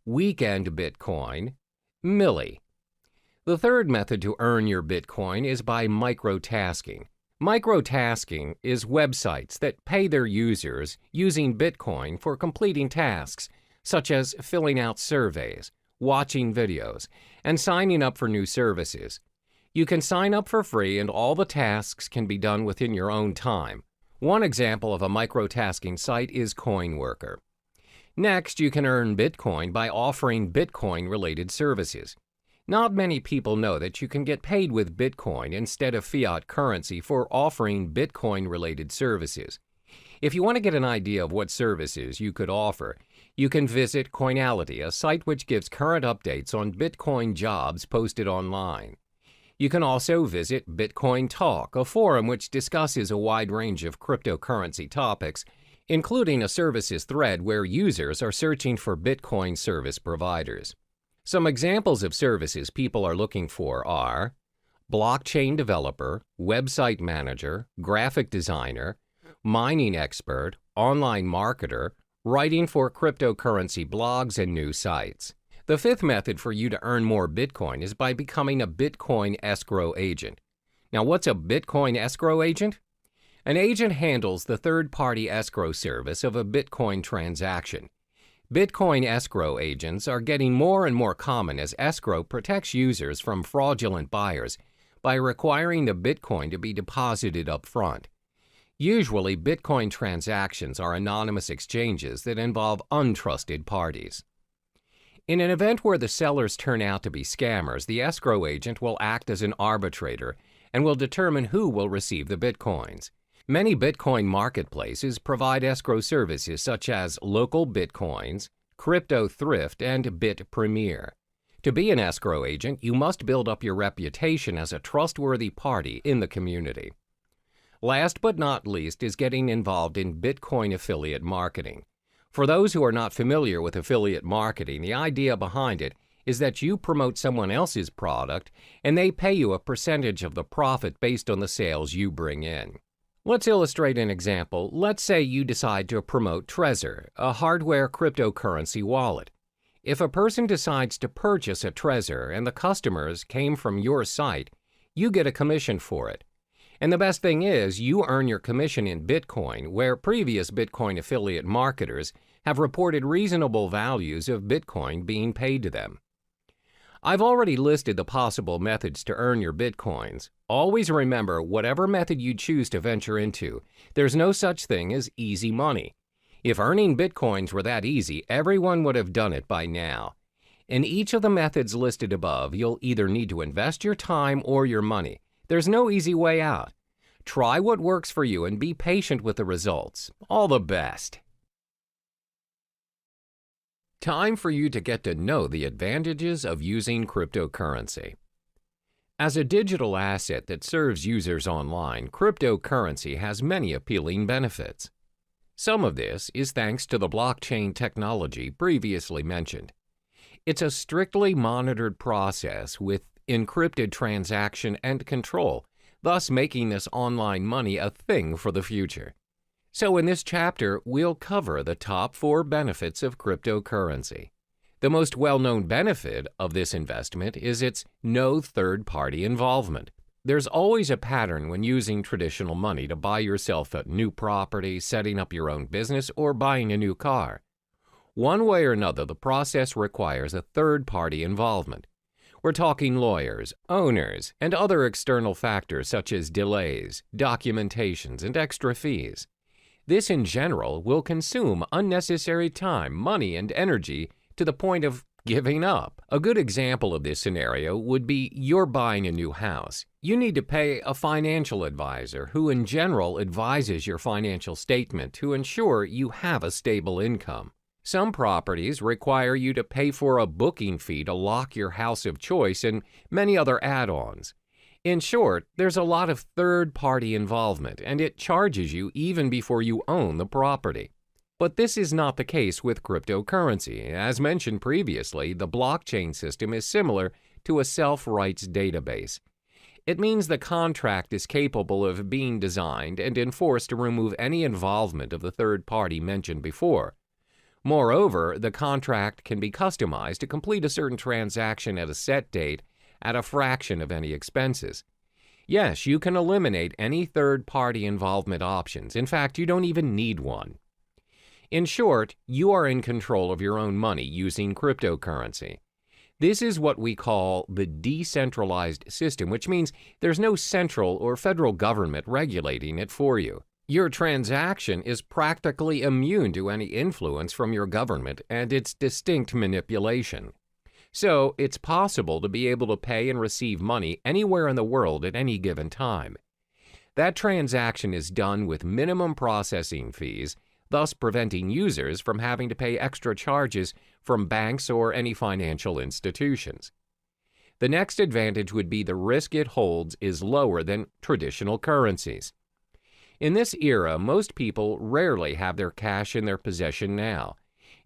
Weekend Bitcoin, Milli. The third method to earn your Bitcoin is by microtasking. Microtasking is websites that pay their users using Bitcoin for completing tasks, such as filling out surveys, watching videos, and signing up for new services. You can sign up for free and all the tasks can be done within your own time. One example of a microtasking site is CoinWorker. Next, you can earn Bitcoin by offering Bitcoin-related services. Not many people know that you can get paid with Bitcoin instead of fiat currency for offering Bitcoin-related services. If you want to get an idea of what services you could offer, you can visit Coinality, a site which gives current updates on Bitcoin jobs posted online. You can also visit Bitcoin Talk, a forum which discusses a wide range of cryptocurrency topics, including a services thread where users are searching for Bitcoin service providers. Some examples of services people are looking for are blockchain developer, website manager, graphic designer, mining expert, online marketer, writing for cryptocurrency blogs and new sites. The fifth method for you to earn more Bitcoin is by becoming a Bitcoin escrow agent. Now, what's a Bitcoin escrow agent? An agent handles the third-party escrow service of a Bitcoin transaction. Bitcoin escrow agents are getting more and more common as escrow protects users from fraudulent buyers by requiring the Bitcoin to be deposited up front. Usually, Bitcoin transactions are anonymous exchanges that involve untrusted parties. In an event where the sellers turn out to be scammers, the escrow agent will act as an arbitrator and will determine who will receive the Bitcoins. Many Bitcoin marketplaces provide escrow services such as Local Bitcoins, Crypto Thrift, and BitPremier. To be an escrow agent, you must build up your reputation as a trustworthy party in the community. Last but not least is getting involved in Bitcoin affiliate marketing. For those who are not familiar with affiliate marketing, the idea behind it is that you promote someone else's product and they pay you a percentage of the profit based on the sales you bring in. Let's illustrate an example. Let's say you decide to promote Trezor, a hardware cryptocurrency wallet. If a person decides to purchase a Trezor and the customers came from your site, you get a commission for it. And the best thing is, you earn your commission in Bitcoin, where previous Bitcoin affiliate marketers have reported reasonable values of Bitcoin being paid to them. I've already listed the possible methods to earn your Bitcoins. Always remember, whatever method you choose to venture into, there's no such thing as easy money. If earning Bitcoins were that easy, everyone would have done it by now. In each of the methods listed above, you'll either need to invest your time or your money. There's no easy way out. Try what works for you and be patient with the results. All the best. Time for you to get to know the advantages of using cryptocurrency. As a digital asset that serves users online, cryptocurrency has many appealing benefits. Some of this is thanks to the blockchain technology previously mentioned. It's a strictly monitored process with encrypted transaction and control, thus making this online money a thing for the future. So in this chapter, we'll cover the top 4 benefits of cryptocurrency. The most well-known benefit of this investment is its no third-party involvement. There's always a pattern when using traditional money to buy yourself a new property, setting up your own business, or buying a new car. One way or another, the process requires a third-party involvement. We're talking lawyers, owners, and other external factors such as delays, documentations, and extra fees. This, in general, will consume unnecessary time, money, and energy to the point of giving up. A good example of this scenario would be you're buying a new house. You need to pay a financial advisor who in general advises your financial statement to ensure you have a stable income. Some properties require you to pay for a booking fee to lock your house of choice and many other add-ons. In short, there's a lot of third-party involvement, and it charges you even before you own the property. But this is not the case with cryptocurrency. As mentioned previously, the blockchain system is similar to a self-rights database. It means the contract is capable of being designed and enforced to remove any involvement of the third party mentioned before. Moreover, the contract can be customized to complete a certain transaction at a set date at a fraction of any expenses. Yes, you can eliminate any third-party involvement options. In fact, you don't even need one. In short, you are in control of your own money using cryptocurrency. This is what we call the decentralized system, which means there's no central or federal government regulating it for you. Your transaction is practically immune to any influence from your government and its distinct manipulation. So, it's possible to be able to pay and receive money anywhere in the world at any given time. That transaction is done with minimum processing fees, thus preventing users from having to pay extra charges from banks or any financial institutions. The next advantage would be the risk it holds is lower than traditional currencies. In this era, most people rarely have their cash in their possession now.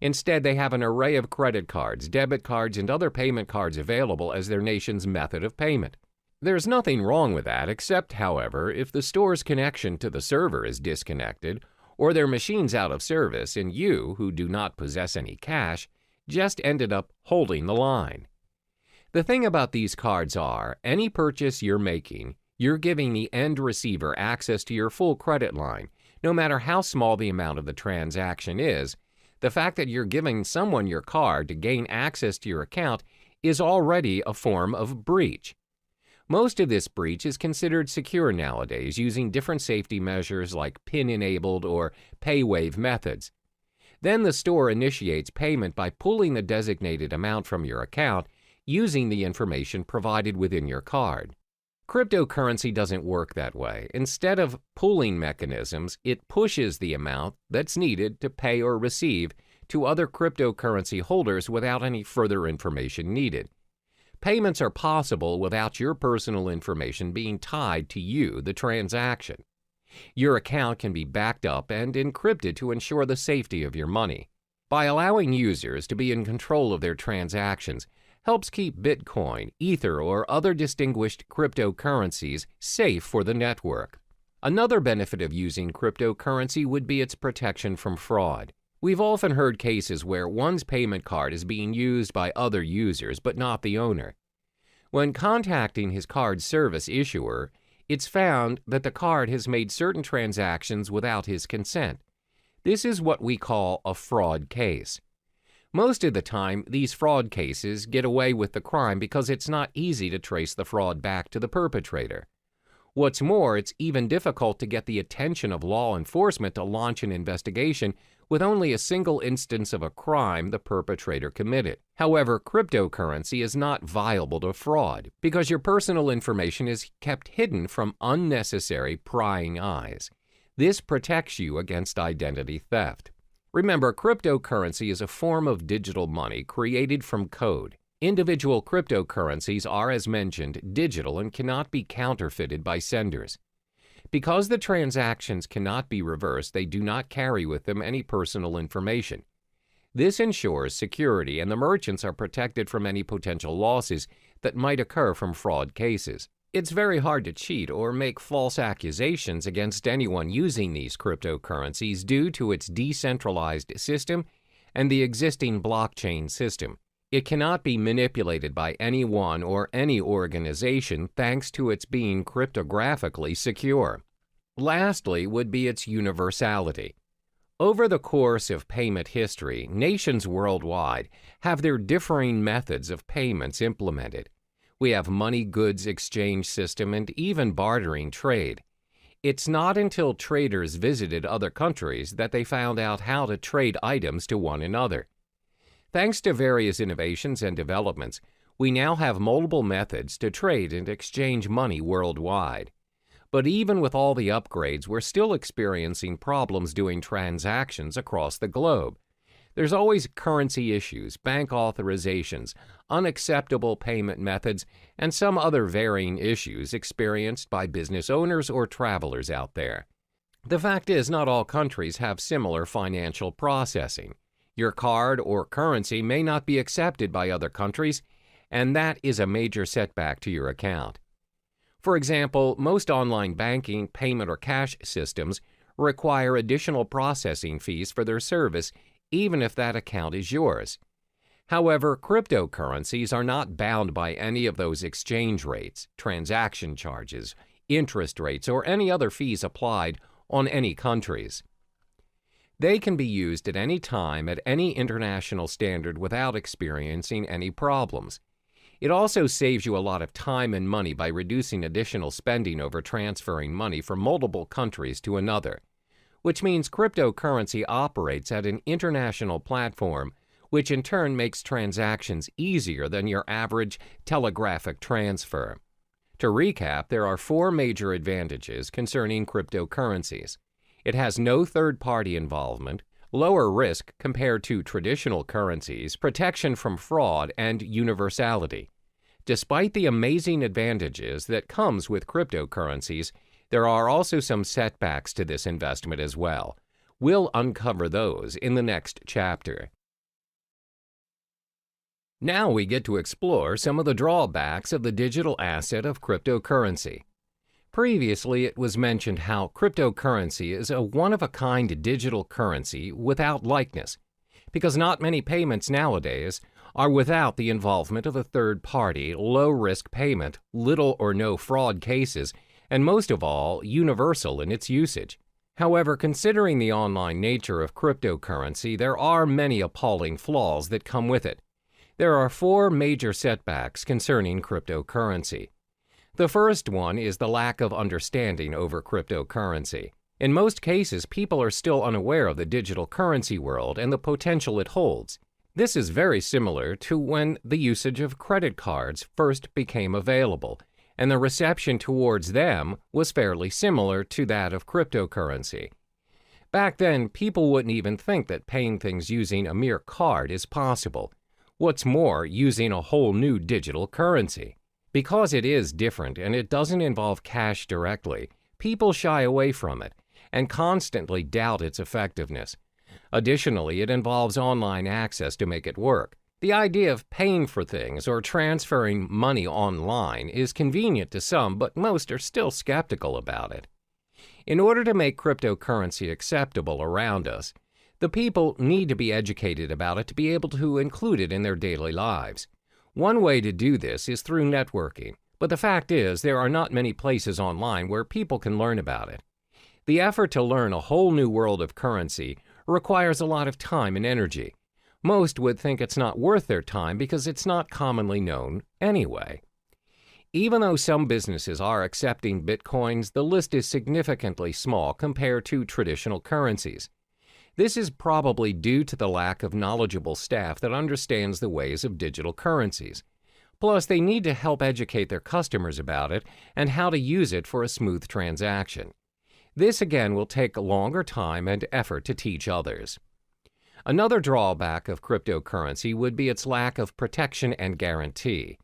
Instead, they have an array of credit cards, debit cards, and other payment cards available as their nation's method of payment. There's nothing wrong with that, except, however, if the store's connection to the server is disconnected, or their machine's out of service, and you, who do not possess any cash, just ended up holding the line. The thing about these cards are, any purchase you're making, you're giving the end receiver access to your full credit line, no matter how small the amount of the transaction is. The fact that you're giving someone your card to gain access to your account is already a form of breach. Most of this breach is considered secure nowadays using different safety measures like PIN-enabled or PayWave methods. Then the store initiates payment by pulling the designated amount from your account using the information provided within your card. Cryptocurrency doesn't work that way. Instead of pulling mechanisms, it pushes the amount that's needed to pay or receive to other cryptocurrency holders without any further information needed. Payments are possible without your personal information being tied to you, the transaction. Your account can be backed up and encrypted to ensure the safety of your money. By allowing users to be in control of their transactions, helps keep Bitcoin, Ether, or other distinguished cryptocurrencies safe for the network. Another benefit of using cryptocurrency would be its protection from fraud. We've often heard cases where one's payment card is being used by other users but not the owner. When contacting his card's service issuer, it's found that the card has made certain transactions without his consent. This is what we call a fraud case. Most of the time, these fraud cases get away with the crime because it's not easy to trace the fraud back to the perpetrator. What's more, it's even difficult to get the attention of law enforcement to launch an investigation with only a single instance of a crime the perpetrator committed. However, cryptocurrency is not viable to fraud because your personal information is kept hidden from unnecessary prying eyes. This protects you against identity theft. Remember, cryptocurrency is a form of digital money created from code. Individual cryptocurrencies are, as mentioned, digital and cannot be counterfeited by senders. Because the transactions cannot be reversed, they do not carry with them any personal information. This ensures security, and the merchants are protected from any potential losses that might occur from fraud cases. It's very hard to cheat or make false accusations against anyone using these cryptocurrencies due to its decentralized system and the existing blockchain system. It cannot be manipulated by anyone or any organization thanks to its being cryptographically secure. Lastly would be its universality. Over the course of payment history, nations worldwide have their differing methods of payments implemented. We have money goods exchange system and even bartering trade. It's not until traders visited other countries that they found out how to trade items to one another. Thanks to various innovations and developments, we now have multiple methods to trade and exchange money worldwide. But even with all the upgrades, we're still experiencing problems doing transactions across the globe. There's always currency issues, bank authorizations, unacceptable payment methods, and some other varying issues experienced by business owners or travelers out there. The fact is, not all countries have similar financial processing. Your card or currency may not be accepted by other countries, and that is a major setback to your account. For example, most online banking, payment, or cash systems require additional processing fees for their service, even if that account is yours. However, cryptocurrencies are not bound by any of those exchange rates, transaction charges, interest rates, or any other fees applied on any countries. They can be used at any time at any international standard without experiencing any problems. It also saves you a lot of time and money by reducing additional spending over transferring money from multiple countries to another, which means cryptocurrency operates at an international platform, which in turn makes transactions easier than your average telegraphic transfer. To recap, there are 4 major advantages concerning cryptocurrencies. It has no third-party involvement, lower risk compared to traditional currencies, protection from fraud, and universality. Despite the amazing advantages that comes with cryptocurrencies, there are also some setbacks to this investment as well. We'll uncover those in the next chapter. Now we get to explore some of the drawbacks of the digital asset of cryptocurrency. Previously, it was mentioned how cryptocurrency is a one-of-a-kind digital currency without likeness, because not many payments nowadays are without the involvement of a third-party, low-risk payment, little or no fraud cases, and most of all, universal in its usage. However, considering the online nature of cryptocurrency, there are many appalling flaws that come with it. There are 4 major setbacks concerning cryptocurrency. The first one is the lack of understanding over cryptocurrency. In most cases, people are still unaware of the digital currency world and the potential it holds. This is very similar to when the usage of credit cards first became available, and the reception towards them was fairly similar to that of cryptocurrency. Back then, people wouldn't even think that paying things using a mere card is possible. What's more, using a whole new digital currency. Because it is different and it doesn't involve cash directly, people shy away from it and constantly doubt its effectiveness. Additionally, it involves online access to make it work. The idea of paying for things or transferring money online is convenient to some, but most are still skeptical about it. In order to make cryptocurrency acceptable around us, the people need to be educated about it to be able to include it in their daily lives. One way to do this is through networking, but the fact is there are not many places online where people can learn about it. The effort to learn a whole new world of currency requires a lot of time and energy. Most would think it's not worth their time because it's not commonly known anyway. Even though some businesses are accepting bitcoins, the list is significantly small compared to traditional currencies. This is probably due to the lack of knowledgeable staff that understands the ways of digital currencies. Plus, they need to help educate their customers about it and how to use it for a smooth transaction. This again will take a longer time and effort to teach others. Another drawback of cryptocurrency would be its lack of protection and guarantee.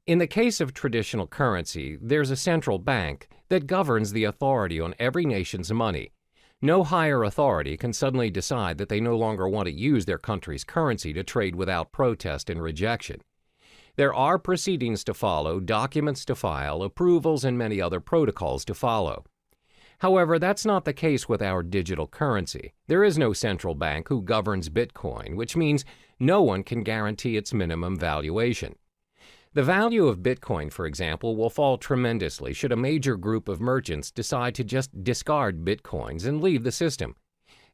In the case of traditional currency, there's a central bank that governs the authority on every nation's money. No higher authority can suddenly decide that they no longer want to use their country's currency to trade without protest and rejection. There are proceedings to follow, documents to file, approvals, and many other protocols to follow. However, that's not the case with our digital currency. There is no central bank who governs Bitcoin, which means no one can guarantee its minimum valuation. The value of Bitcoin, for example, will fall tremendously should a major group of merchants decide to just discard Bitcoins and leave the system.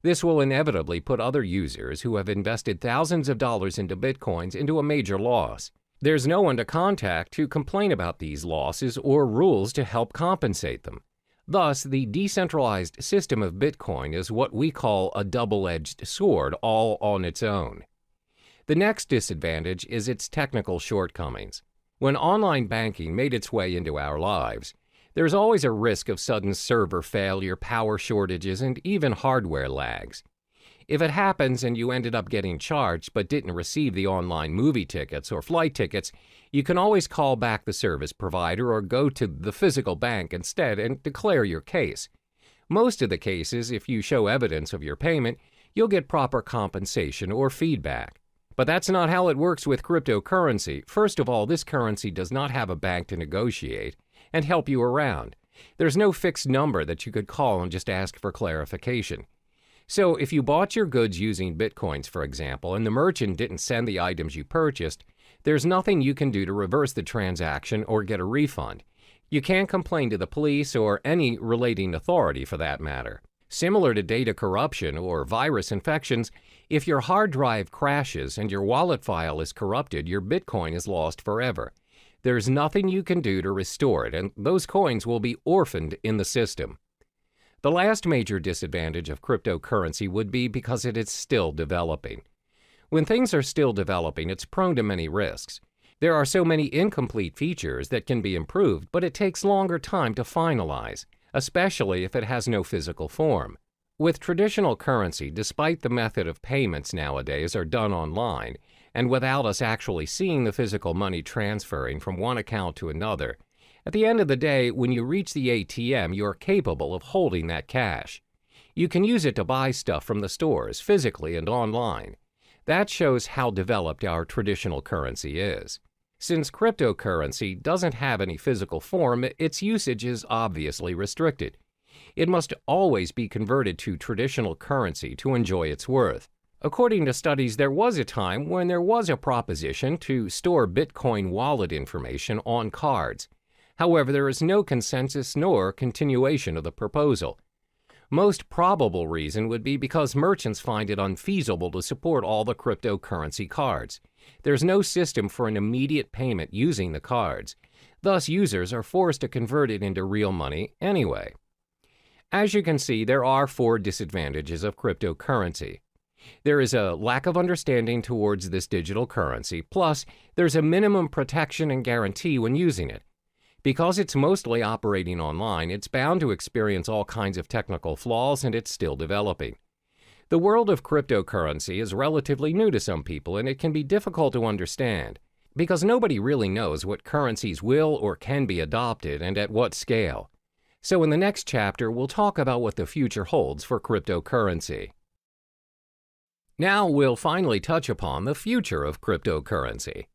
This will inevitably put other users who have invested thousands of dollars into Bitcoins into a major loss. There's no one to contact to complain about these losses or rules to help compensate them. Thus, the decentralized system of Bitcoin is what we call a double-edged sword all on its own. The next disadvantage is its technical shortcomings. When online banking made its way into our lives, there's always a risk of sudden server failure, power shortages, and even hardware lags. If it happens and you ended up getting charged but didn't receive the online movie tickets or flight tickets, you can always call back the service provider or go to the physical bank instead and declare your case. Most of the cases, if you show evidence of your payment, you'll get proper compensation or feedback. But that's not how it works with cryptocurrency. First of all, this currency does not have a bank to negotiate and help you around. There's no fixed number that you could call and just ask for clarification. So if you bought your goods using Bitcoins, for example, and the merchant didn't send the items you purchased, there's nothing you can do to reverse the transaction or get a refund. You can't complain to the police or any relating authority for that matter. Similar to data corruption or virus infections, if your hard drive crashes and your wallet file is corrupted, your Bitcoin is lost forever. There's nothing you can do to restore it, and those coins will be orphaned in the system. The last major disadvantage of cryptocurrency would be because it is still developing. When things are still developing, it's prone to many risks. There are so many incomplete features that can be improved, but it takes longer time to finalize, especially if it has no physical form. With traditional currency, despite the method of payments nowadays are done online, and without us actually seeing the physical money transferring from one account to another, at the end of the day, when you reach the ATM, you are capable of holding that cash. You can use it to buy stuff from the stores, physically and online. That shows how developed our traditional currency is. Since cryptocurrency doesn't have any physical form, its usage is obviously restricted. It must always be converted to traditional currency to enjoy its worth. According to studies, there was a time when there was a proposition to store Bitcoin wallet information on cards. However, there is no consensus nor continuation of the proposal. Most probable reason would be because merchants find it unfeasible to support all the cryptocurrency cards. There's no system for an immediate payment using the cards. Thus, users are forced to convert it into real money anyway. As you can see, there are 4 disadvantages of cryptocurrency. There is a lack of understanding towards this digital currency, plus there's a minimum protection and guarantee when using it. Because it's mostly operating online, it's bound to experience all kinds of technical flaws, and it's still developing. The world of cryptocurrency is relatively new to some people, and it can be difficult to understand, because nobody really knows what currencies will or can be adopted and at what scale. So in the next chapter, we'll talk about what the future holds for cryptocurrency. Now we'll finally touch upon the future of cryptocurrency.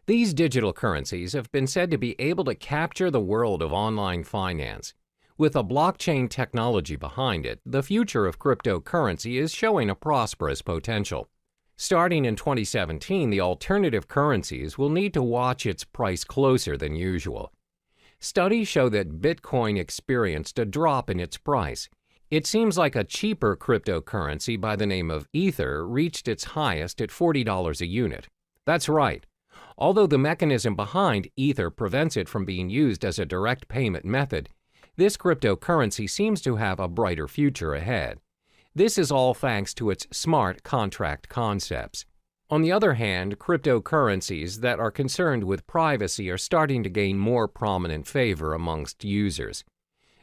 These digital currencies have been said to be able to capture the world of online finance. With a blockchain technology behind it, the future of cryptocurrency is showing a prosperous potential. Starting in 2017, the alternative currencies will need to watch its price closer than usual. Studies show that Bitcoin experienced a drop in its price. It seems like a cheaper cryptocurrency by the name of Ether reached its highest at $40 a unit. That's right. Although the mechanism behind Ether prevents it from being used as a direct payment method, this cryptocurrency seems to have a brighter future ahead. This is all thanks to its smart contract concepts. On the other hand, cryptocurrencies that are concerned with privacy are starting to gain more prominent favor amongst users.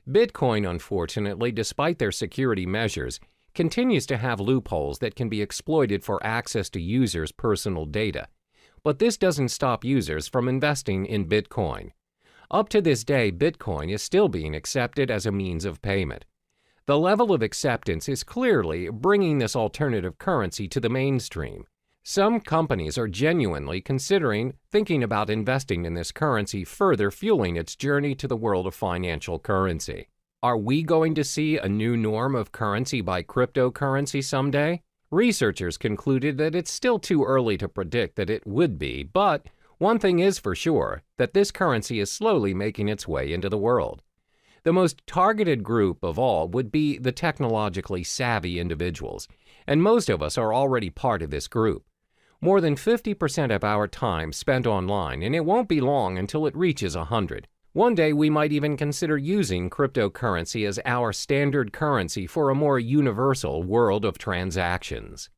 Bitcoin, unfortunately, despite their security measures, continues to have loopholes that can be exploited for access to users' personal data. But this doesn't stop users from investing in Bitcoin. Up to this day, Bitcoin is still being accepted as a means of payment. The level of acceptance is clearly bringing this alternative currency to the mainstream. Some companies are genuinely thinking about investing in this currency, further fueling its journey to the world of financial currency. Are we going to see a new norm of currency by cryptocurrency someday? Researchers concluded that it's still too early to predict that it would be, but one thing is for sure, that this currency is slowly making its way into the world. The most targeted group of all would be the technologically savvy individuals, and most of us are already part of this group. More than 50% of our time spent online, and it won't be long until it reaches 100. One day we might even consider using cryptocurrency as our standard currency for a more universal world of transactions.